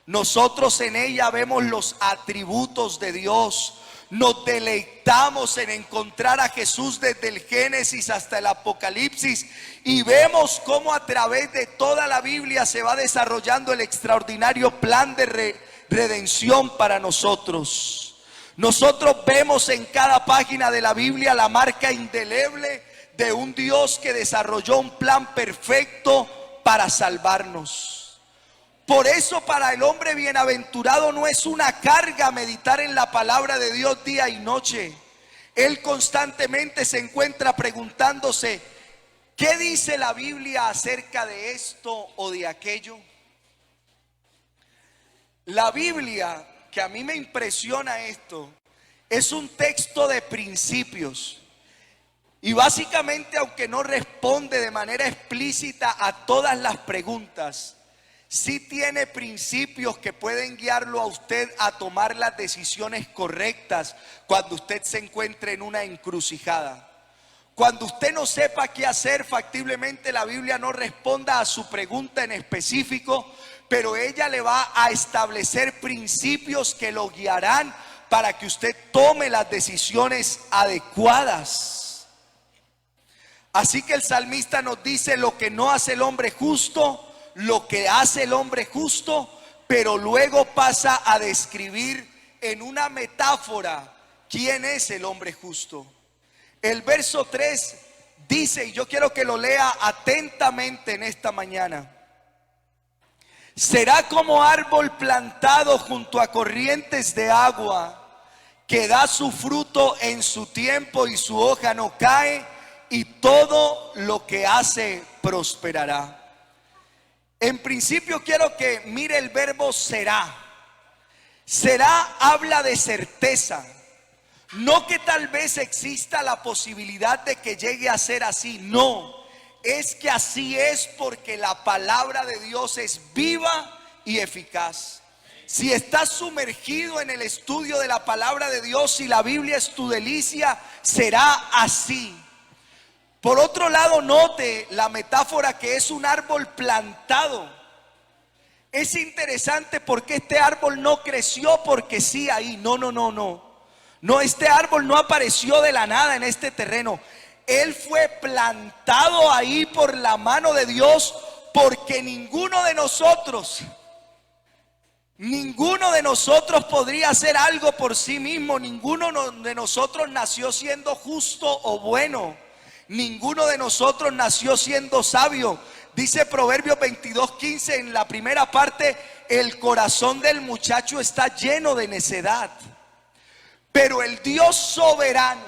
Speaker 1: Nosotros en ella vemos los atributos de Dios. Nos deleitamos en encontrar a Jesús desde el Génesis hasta el Apocalipsis y vemos cómo a través de toda la Biblia se va desarrollando el extraordinario plan de redención para nosotros. Nosotros vemos en cada página de la Biblia la marca indeleble de un Dios que desarrolló un plan perfecto para salvarnos. Por eso para el hombre bienaventurado no es una carga meditar en la palabra de Dios día y noche. Él constantemente se encuentra preguntándose, ¿qué dice la Biblia acerca de esto o de aquello? La Biblia, que a mí me impresiona esto, es un texto de principios. Y básicamente, aunque no responde de manera explícita a todas las preguntas, sí tiene principios que pueden guiarlo a usted a tomar las decisiones correctas cuando usted se encuentre en una encrucijada. Cuando usted no sepa qué hacer, factiblemente la Biblia no responda a su pregunta en específico, pero ella le va a establecer principios que lo guiarán para que usted tome las decisiones adecuadas. Así que el salmista nos dice: lo que no hace el hombre justo, lo que hace el hombre justo, pero luego pasa a describir en una metáfora quién es el hombre justo. El verso 3 dice, y yo quiero que lo lea atentamente en esta mañana: será como árbol plantado junto a corrientes de agua, que da su fruto en su tiempo y su hoja no cae, y todo lo que hace prosperará. En principio quiero que mire el verbo será. Será habla de certeza. No que tal vez exista la posibilidad de que llegue a ser así. No, es que así es porque la palabra de Dios es viva y eficaz. Si estás sumergido en el estudio de la palabra de Dios y la Biblia es tu delicia, será así. Por otro lado, note la metáfora que es un árbol plantado. Es interesante porque este árbol no creció porque sí ahí. No, este árbol no apareció de la nada en este terreno. Él fue plantado ahí por la mano de Dios, porque ninguno de nosotros podría hacer algo por sí mismo. Ninguno de nosotros nació siendo justo o bueno. Ninguno de nosotros nació siendo sabio. Dice Proverbios 22:15 en la primera parte: el corazón del muchacho está lleno de necedad. Pero el Dios soberano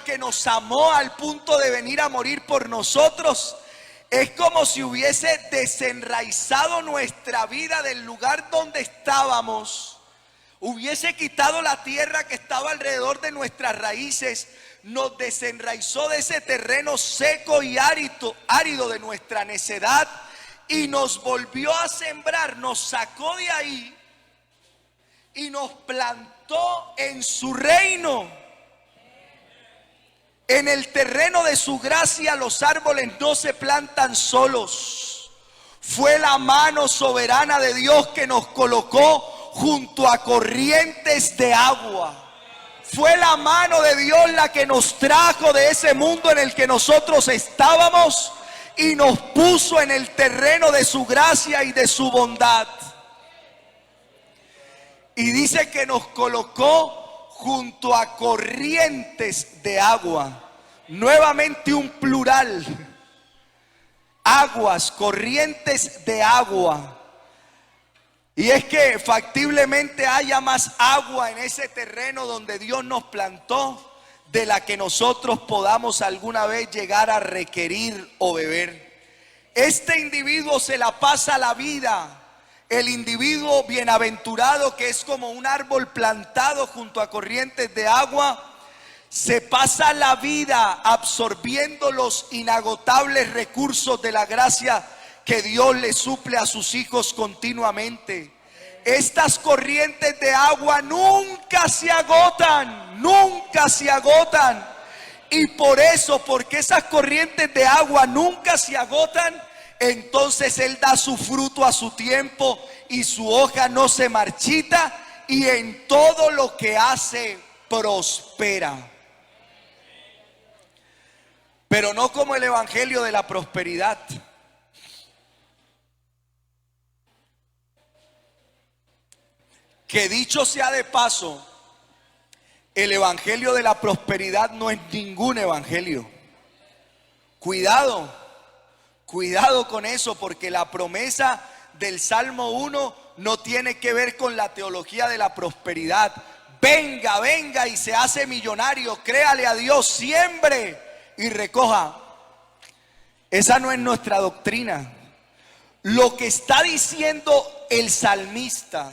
Speaker 1: que nos amó al punto de venir a morir por nosotros, es como si hubiese desenraizado nuestra vida del lugar donde estábamos. Hubiese quitado la tierra que estaba alrededor de nuestras raíces, nos desenraizó de ese terreno seco y árido de nuestra necedad y nos volvió a sembrar, nos sacó de ahí y nos plantó en su reino. En el terreno de su gracia los árboles no se plantan solos. Fue la mano soberana de Dios que nos colocó junto a corrientes de agua. Fue la mano de Dios la que nos trajo de ese mundo en el que nosotros estábamos y nos puso en el terreno de su gracia y de su bondad. Y dice que nos colocó junto a corrientes de agua. Nuevamente un plural. Aguas, corrientes de agua. Y es que factiblemente haya más agua en ese terreno donde Dios nos plantó de la que nosotros podamos alguna vez llegar a requerir o beber. Este individuo se la pasa la vida, el individuo bienaventurado que es como un árbol plantado junto a corrientes de agua, se pasa la vida absorbiendo los inagotables recursos de la gracia que Dios le suple a sus hijos continuamente. Estas corrientes de agua nunca se agotan, nunca se agotan. Y por eso, porque esas corrientes de agua nunca se agotan, entonces Él da su fruto a su tiempo y su hoja no se marchita, y en todo lo que hace prospera. Pero no como el evangelio de la prosperidad. Que dicho sea de paso, el evangelio de la prosperidad no es ningún evangelio. Cuidado, cuidado con eso, porque la promesa del Salmo 1 no tiene que ver con la teología de la prosperidad. Venga, venga y se hace millonario, créale a Dios, siembre y recoja. Esa no es nuestra doctrina. Lo que está diciendo el salmista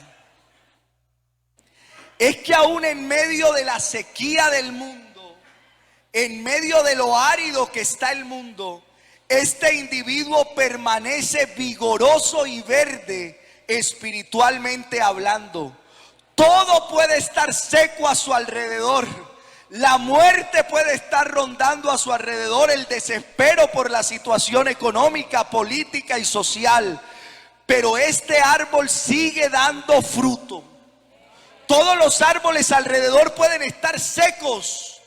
Speaker 1: es que aún en medio de la sequía del mundo, en medio de lo árido que está el mundo, este individuo permanece vigoroso y verde espiritualmente hablando. Todo puede estar seco a su alrededor. La muerte puede estar rondando a su alrededor, el desespero por la situación económica, política y social. Pero este árbol sigue dando fruto. Todos los árboles alrededor pueden estar secos,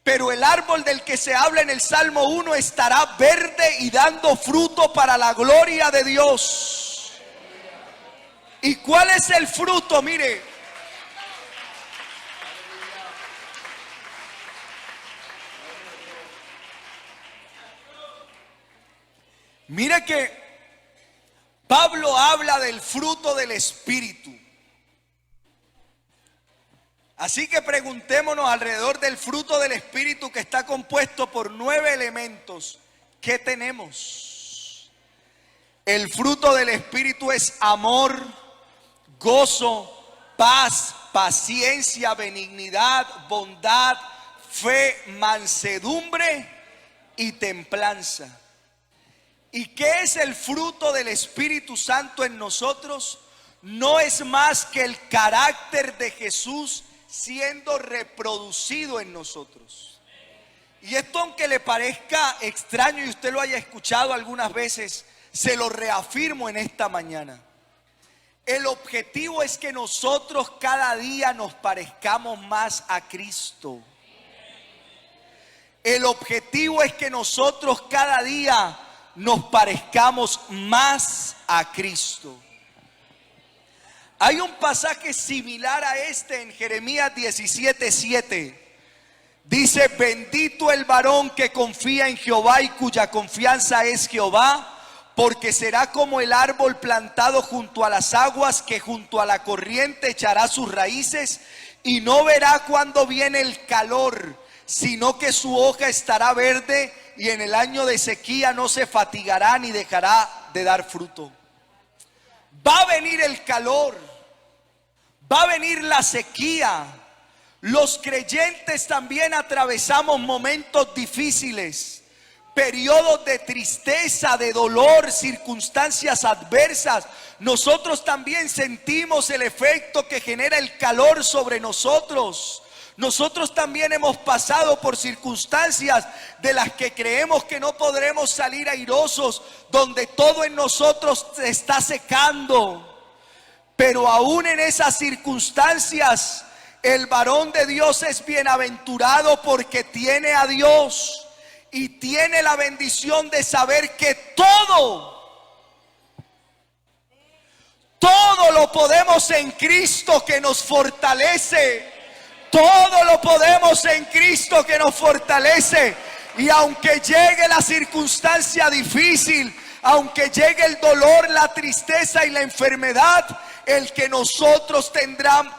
Speaker 1: pero el árbol del que se habla en el Salmo 1 estará verde y dando fruto para la gloria de Dios. ¿Y cuál es el fruto? Mire, mire que Pablo habla del fruto del Espíritu. Así que preguntémonos alrededor del fruto del Espíritu, que está compuesto por 9 elementos. ¿Qué tenemos? El fruto del Espíritu es amor, gozo, paz, paciencia, benignidad, bondad, fe, mansedumbre y templanza. ¿Y qué es el fruto del Espíritu Santo en nosotros? No es más que el carácter de Jesús siendo reproducido en nosotros. Y esto, aunque le parezca extraño y usted lo haya escuchado algunas veces, se lo reafirmo en esta mañana. El objetivo es que nosotros cada día nos parezcamos más a Cristo. El objetivo es que nosotros cada día nos parezcamos más a Cristo. Hay un pasaje similar a este en Jeremías 17:7. Dice: bendito el varón que confía en Jehová y cuya confianza es Jehová, porque será como el árbol plantado junto a las aguas, que junto a la corriente echará sus raíces y no verá cuando viene el calor, sino que su hoja estará verde, y en el año de sequía no se fatigará ni dejará de dar fruto. Va a venir el calor, va a venir la sequía. Los creyentes también atravesamos momentos difíciles, periodos de tristeza, de dolor, circunstancias adversas. Nosotros también sentimos el efecto que genera el calor sobre nosotros. Nosotros también hemos pasado por circunstancias de las que creemos que no podremos salir airosos, donde todo en nosotros se está secando. Pero aún en esas circunstancias, el varón de Dios es bienaventurado porque tiene a Dios y tiene la bendición de saber que todo lo podemos en Cristo que nos fortalece. Todo lo podemos en Cristo que nos fortalece. Y aunque llegue la circunstancia difícil, aunque llegue el dolor, la tristeza y la enfermedad, el que nosotros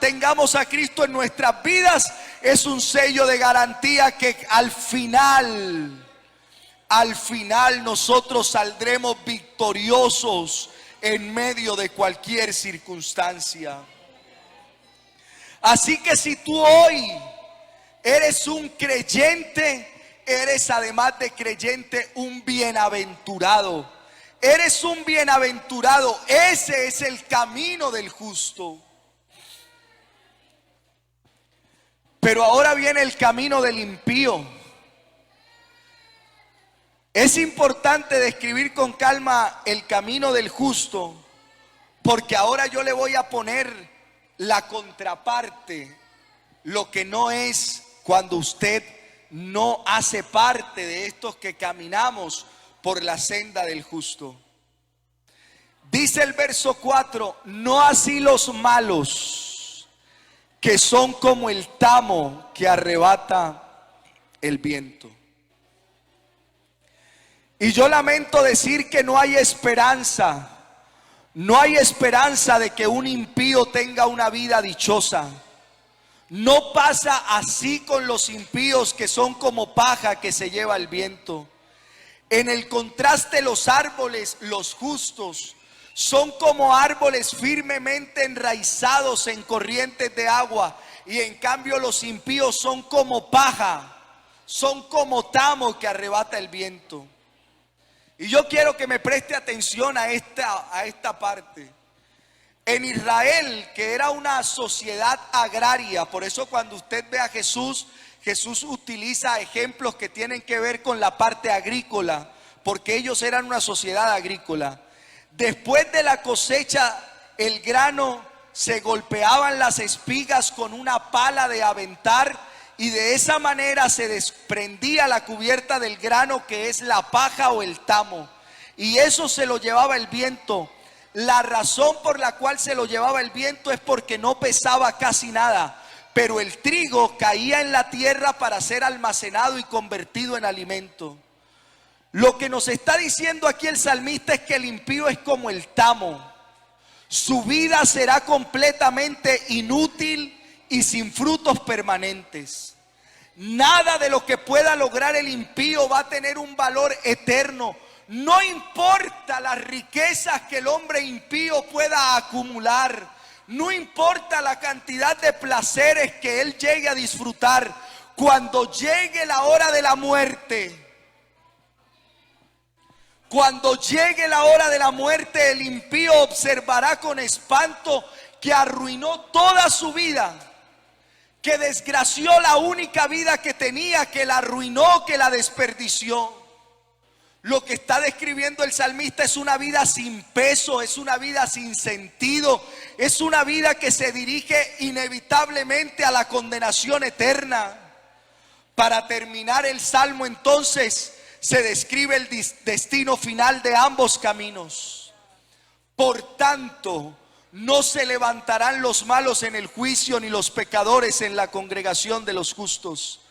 Speaker 1: tengamos a Cristo en nuestras vidas es un sello de garantía que al final nosotros saldremos victoriosos en medio de cualquier circunstancia. Así que si tú hoy eres un creyente, eres además de creyente un bienaventurado. Eres un bienaventurado. Ese es el camino del justo. Pero ahora viene el camino del impío. Es importante describir con calma el camino del justo, porque ahora yo le voy a poner la contraparte, lo que no es cuando usted no hace parte de estos que caminamos por la senda del justo. Dice el verso 4, no así los malos, que son como el tamo que arrebata el viento. Y yo lamento decir que no hay esperanza de que un impío tenga una vida dichosa. No pasa así con los impíos, que son como paja que se lleva el viento. En el contraste, los árboles, los justos, son como árboles firmemente enraizados en corrientes de agua. Y en cambio los impíos son como paja, son como tamo que arrebata el viento. Y yo quiero que me preste atención a esta parte. En Israel, que era una sociedad agraria, por eso cuando usted ve a Jesús, Jesús utiliza ejemplos que tienen que ver con la parte agrícola, porque ellos eran una sociedad agrícola. Después de la cosecha, el grano, se golpeaban las espigas con una pala de aventar, y de esa manera se desprendía la cubierta del grano, que es la paja o el tamo, y eso se lo llevaba el viento. La razón por la cual se lo llevaba el viento es porque no pesaba casi nada, pero el trigo caía en la tierra para ser almacenado y convertido en alimento. Lo que nos está diciendo aquí el salmista es que el impío es como el tamo. Su vida será completamente inútil y sin frutos permanentes. Nada de lo que pueda lograr el impío va a tener un valor eterno. No importa las riquezas que el hombre impío pueda acumular, no importa la cantidad de placeres que él llegue a disfrutar, cuando llegue la hora de la muerte, el impío observará con espanto que arruinó toda su vida, que desgració la única vida que tenía, que la arruinó, que la desperdició. Lo que está describiendo el salmista es una vida sin peso, es una vida sin sentido, es una vida que se dirige inevitablemente a la condenación eterna. Para terminar el salmo, entonces, se describe el destino final de ambos caminos. Por tanto, no se levantarán los malos en el juicio, ni los pecadores en la congregación de los justos.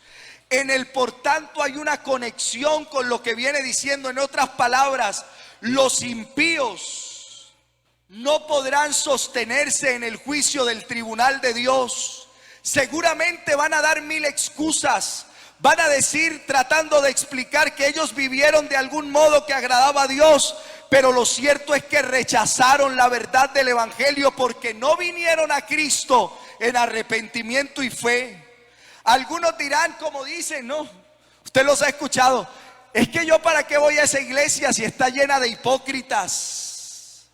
Speaker 1: En el por tanto hay una conexión con lo que viene diciendo. En otras palabras, los impíos no podrán sostenerse en el juicio del tribunal de Dios. Seguramente van a dar mil excusas. Van a decir, tratando de explicar, que ellos vivieron de algún modo que agradaba a Dios. Pero lo cierto es que rechazaron la verdad del evangelio, porque no vinieron a Cristo en arrepentimiento y fe. Algunos dirán, como dicen, no, usted los ha escuchado, es que yo para qué voy a esa iglesia si está llena de hipócritas.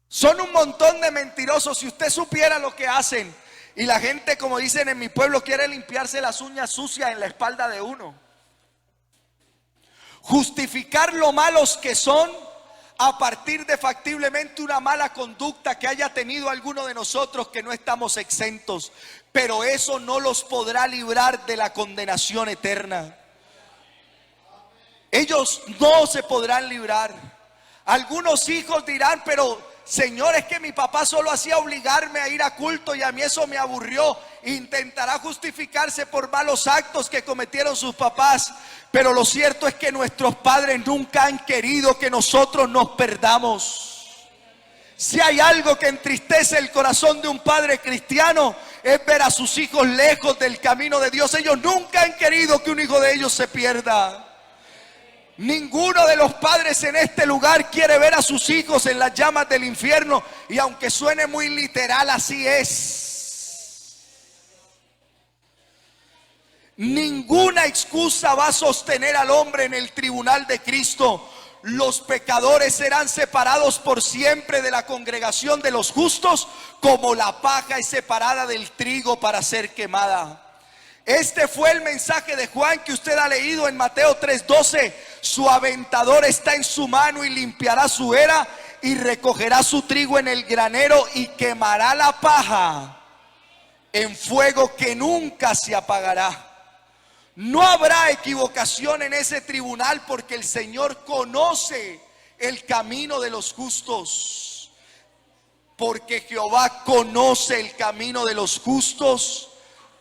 Speaker 1: Son un montón de mentirosos. Si usted supiera lo que hacen, y la gente, como dicen en mi pueblo, quiere limpiarse las uñas sucias en la espalda de uno. Justificar lo malos que son a partir de factiblemente una mala conducta que haya tenido alguno de nosotros, que no estamos exentos, pero eso no los podrá librar de la condenación eterna. Ellos no se podrán librar. Algunos hijos dirán, pero Señor, es que mi papá solo hacía obligarme a ir a culto y a mí eso me aburrió. Intentará justificarse por malos actos que cometieron sus papás, pero lo cierto es que nuestros padres nunca han querido que nosotros nos perdamos. Si hay algo que entristece el corazón de un padre cristiano, es ver a sus hijos lejos del camino de Dios. Ellos nunca han querido que un hijo de ellos se pierda. Ninguno de los padres en este lugar quiere ver a sus hijos en las llamas del infierno, y aunque suene muy literal, así es. Ninguna excusa va a sostener al hombre en el tribunal de Cristo. Los pecadores serán separados por siempre de la congregación de los justos, como la paja es separada del trigo para ser quemada. Este fue el mensaje de Juan que usted ha leído en Mateo 3:12. Su aventador está en su mano y limpiará su era y recogerá su trigo en el granero y quemará la paja en fuego que nunca se apagará. No habrá equivocación en ese tribunal porque el Señor conoce el camino de los justos. Porque Jehová conoce el camino de los justos,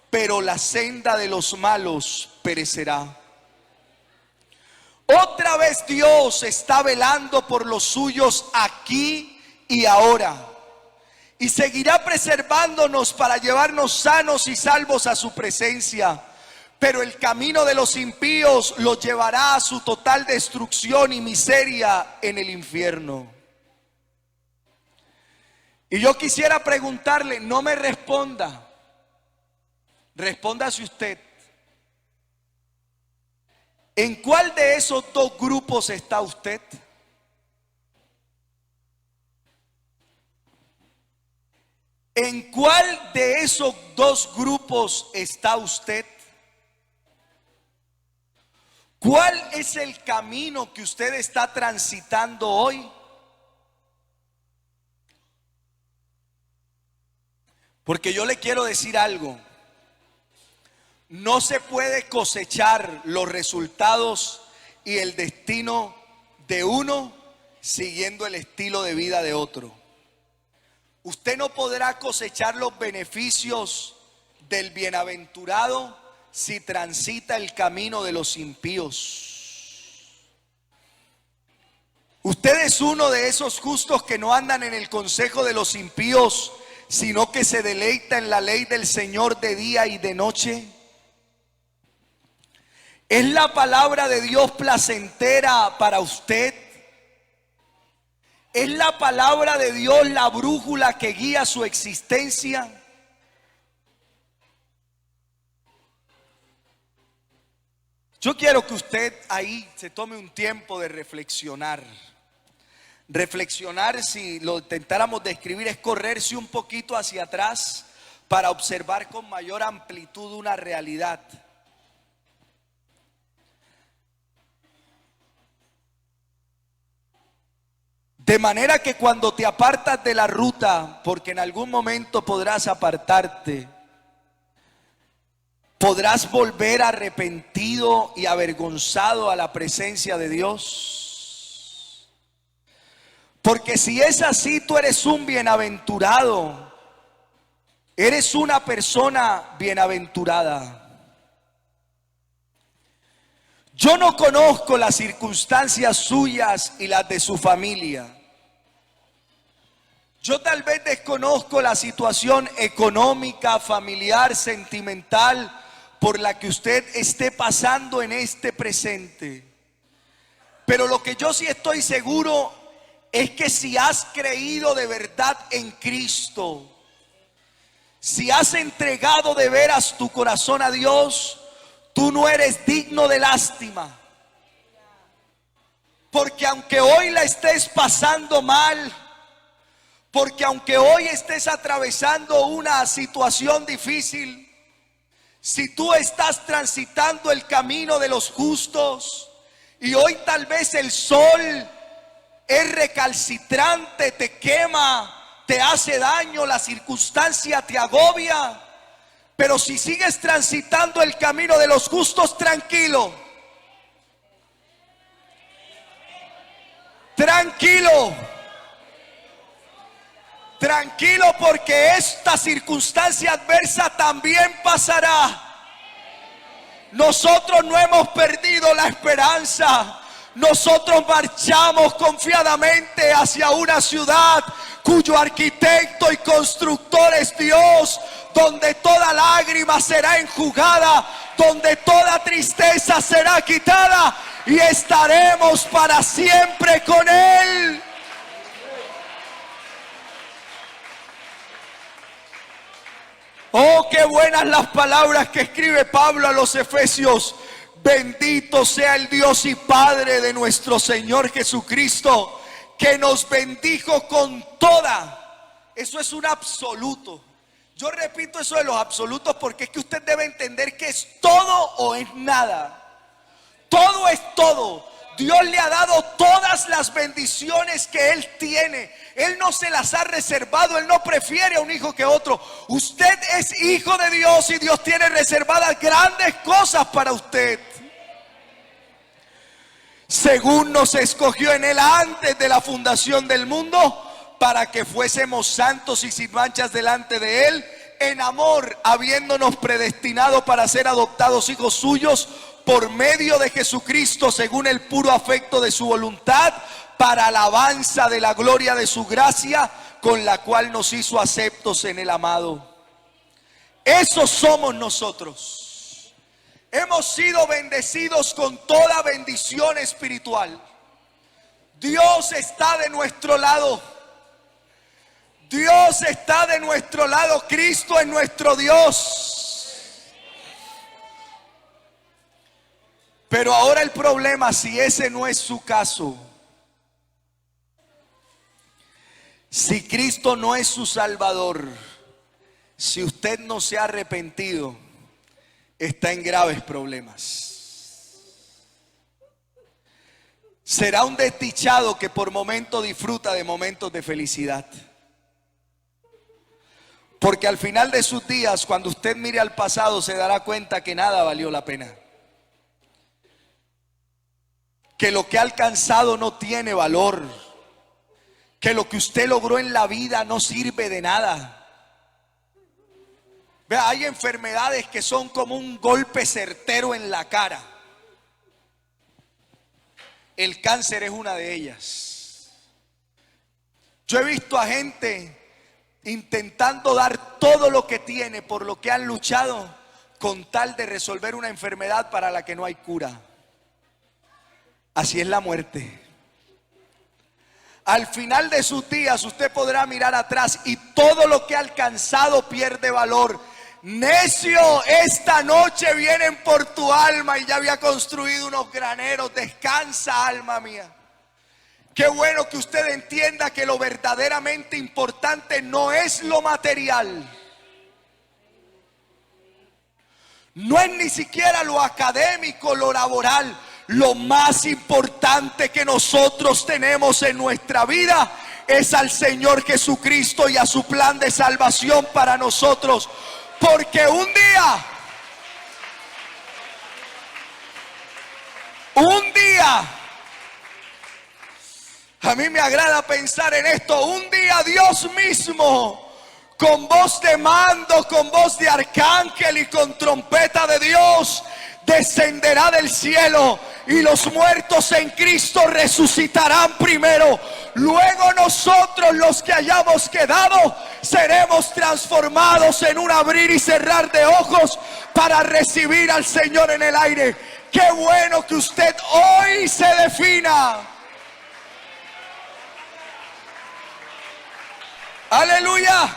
Speaker 1: pero la senda de los malos perecerá. Otra vez Dios está velando por los suyos aquí y ahora. Y seguirá preservándonos para llevarnos sanos y salvos a su presencia. Pero el camino de los impíos los llevará a su total destrucción y miseria en el infierno. Y yo quisiera preguntarle, no me responda. Respóndase usted. ¿En cuál de esos dos grupos está usted? ¿En cuál de esos dos grupos está usted? ¿Cuál es el camino que usted está transitando hoy? Porque yo le quiero decir algo. No se puede cosechar los resultados y el destino de uno siguiendo el estilo de vida de otro. Usted no podrá cosechar los beneficios del bienaventurado si transita el camino de los impíos. Usted es uno de esos justos que no andan en el consejo de los impíos, sino que se deleita en la ley del Señor de día y de noche. ¿Es la palabra de Dios placentera para usted? ¿Es la palabra de Dios la brújula que guía su existencia? Yo quiero que usted ahí se tome un tiempo de reflexionar. Reflexionar, si lo intentáramos describir, es correrse un poquito hacia atrás para observar con mayor amplitud una realidad. De manera que cuando te apartas de la ruta, porque en algún momento podrás apartarte, podrás volver arrepentido y avergonzado a la presencia de Dios. Porque si es así, tú eres un bienaventurado, eres una persona bienaventurada. Yo no conozco las circunstancias suyas y las de su familia. Yo tal vez desconozco la situación económica, familiar, sentimental por la que usted esté pasando en este presente. Pero lo que yo sí estoy seguro es que si has creído de verdad en Cristo, si has entregado de veras tu corazón a Dios, tú no eres digno de lástima. Porque aunque hoy la estés pasando mal, porque aunque hoy estés atravesando una situación difícil, si tú estás transitando el camino de los justos y hoy tal vez el sol es recalcitrante, te quema, te hace daño, la circunstancia te agobia, pero si sigues transitando el camino de los justos, tranquilo. Tranquilo. Tranquilo, porque esta circunstancia adversa también pasará. Nosotros no hemos perdido la esperanza. Nosotros marchamos confiadamente hacia una ciudad cuyo arquitecto y constructor es Dios, donde toda lágrima será enjugada, donde toda tristeza será quitada y estaremos para siempre con Él. Oh, qué buenas las palabras que escribe Pablo a los Efesios. Bendito sea el Dios y Padre de nuestro Señor Jesucristo, que nos bendijo con toda. Eso es un absoluto. Yo repito eso de los absolutos porque es que usted debe entender que es todo o es nada. Todo es todo. Dios le ha dado todas las bendiciones que Él tiene. Él no se las ha reservado. Él no prefiere a un hijo que otro. Usted es hijo de Dios y Dios tiene reservadas grandes cosas para usted. Según nos escogió en Él antes de la fundación del mundo, para que fuésemos santos y sin manchas delante de Él, en amor, habiéndonos predestinado para ser adoptados hijos suyos por medio de Jesucristo, según el puro afecto de su voluntad, para alabanza de la gloria de su gracia, con la cual nos hizo aceptos en el amado. Esos somos nosotros. Hemos sido bendecidos con toda bendición espiritual. Dios está de nuestro lado. Dios está de nuestro lado. Cristo es nuestro Dios. Pero ahora el problema, si ese no es su caso, si Cristo no es su Salvador, si usted no se ha arrepentido, está en graves problemas. Será un desdichado que por momento disfruta de momentos de felicidad. Porque al final de sus días, cuando usted mire al pasado, se dará cuenta que nada valió la pena. Que lo que ha alcanzado no tiene valor. Que lo que usted logró en la vida no sirve de nada. Vea, hay enfermedades que son como un golpe certero en la cara. El cáncer es una de ellas. Yo he visto a gente intentando dar todo lo que tiene por lo que han luchado con tal de resolver una enfermedad para la que no hay cura. Así es la muerte. Al final de sus días usted podrá mirar atrás y todo lo que ha alcanzado pierde valor. Necio, esta noche vienen por tu alma y ya había construido unos graneros. Descansa, alma mía. Qué bueno que usted entienda que lo verdaderamente importante no es lo material. No es ni siquiera lo académico, lo laboral. Lo más importante que nosotros tenemos en nuestra vida es al Señor Jesucristo y a su plan de salvación para nosotros. Porque un día a mí me agrada pensar en esto. Un día Dios mismo, con voz de mando, con voz de arcángel y con trompeta de Dios, descenderá del cielo y los muertos en Cristo resucitarán primero. Luego nosotros, los que hayamos quedado, seremos transformados en un abrir y cerrar de ojos para recibir al Señor en el aire. Qué bueno que usted hoy se defina. Aleluya.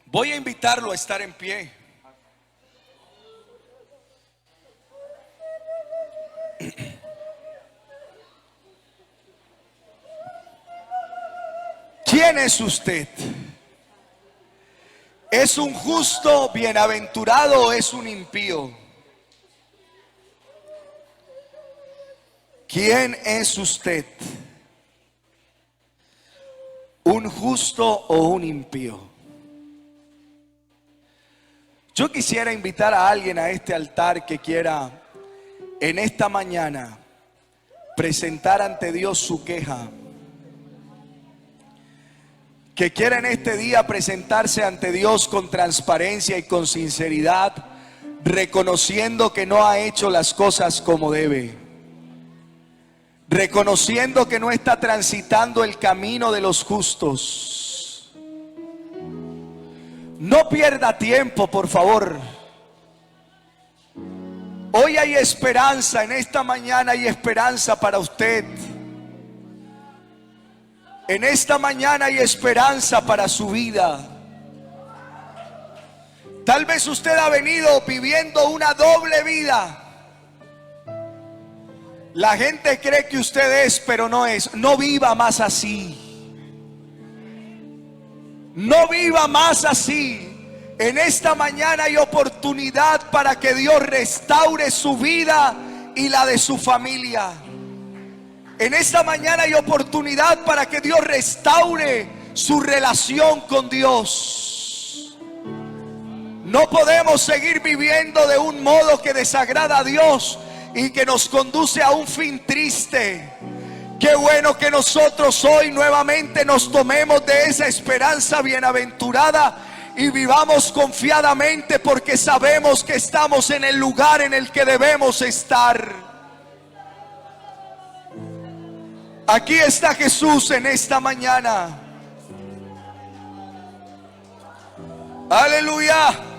Speaker 1: Voy a invitarlo a estar en pie. ¿Quién es usted? ¿Es un justo, bienaventurado o es un impío? ¿Quién es usted? ¿Un justo o un impío? Yo quisiera invitar a alguien a este altar que quiera en esta mañana presentar ante Dios su queja. Que quiera en este día presentarse ante Dios con transparencia y con sinceridad, reconociendo que no ha hecho las cosas como debe. Reconociendo que no está transitando el camino de los justos. No pierda tiempo, por favor. Hoy hay esperanza, en esta mañana hay esperanza para usted. En esta mañana hay esperanza para su vida. Tal vez usted ha venido viviendo una doble vida. La gente cree que usted es, pero no es. No viva más así. No viva más así. En esta mañana hay oportunidad para que Dios restaure su vida y la de su familia. En esta mañana hay oportunidad para que Dios restaure su relación con Dios. No podemos seguir viviendo de un modo que desagrada a Dios y que nos conduce a un fin triste. Qué bueno que nosotros hoy nuevamente nos tomemos de esa esperanza bienaventurada y vivamos confiadamente, porque sabemos que estamos en el lugar en el que debemos estar. Aquí está Jesús en esta mañana. Aleluya.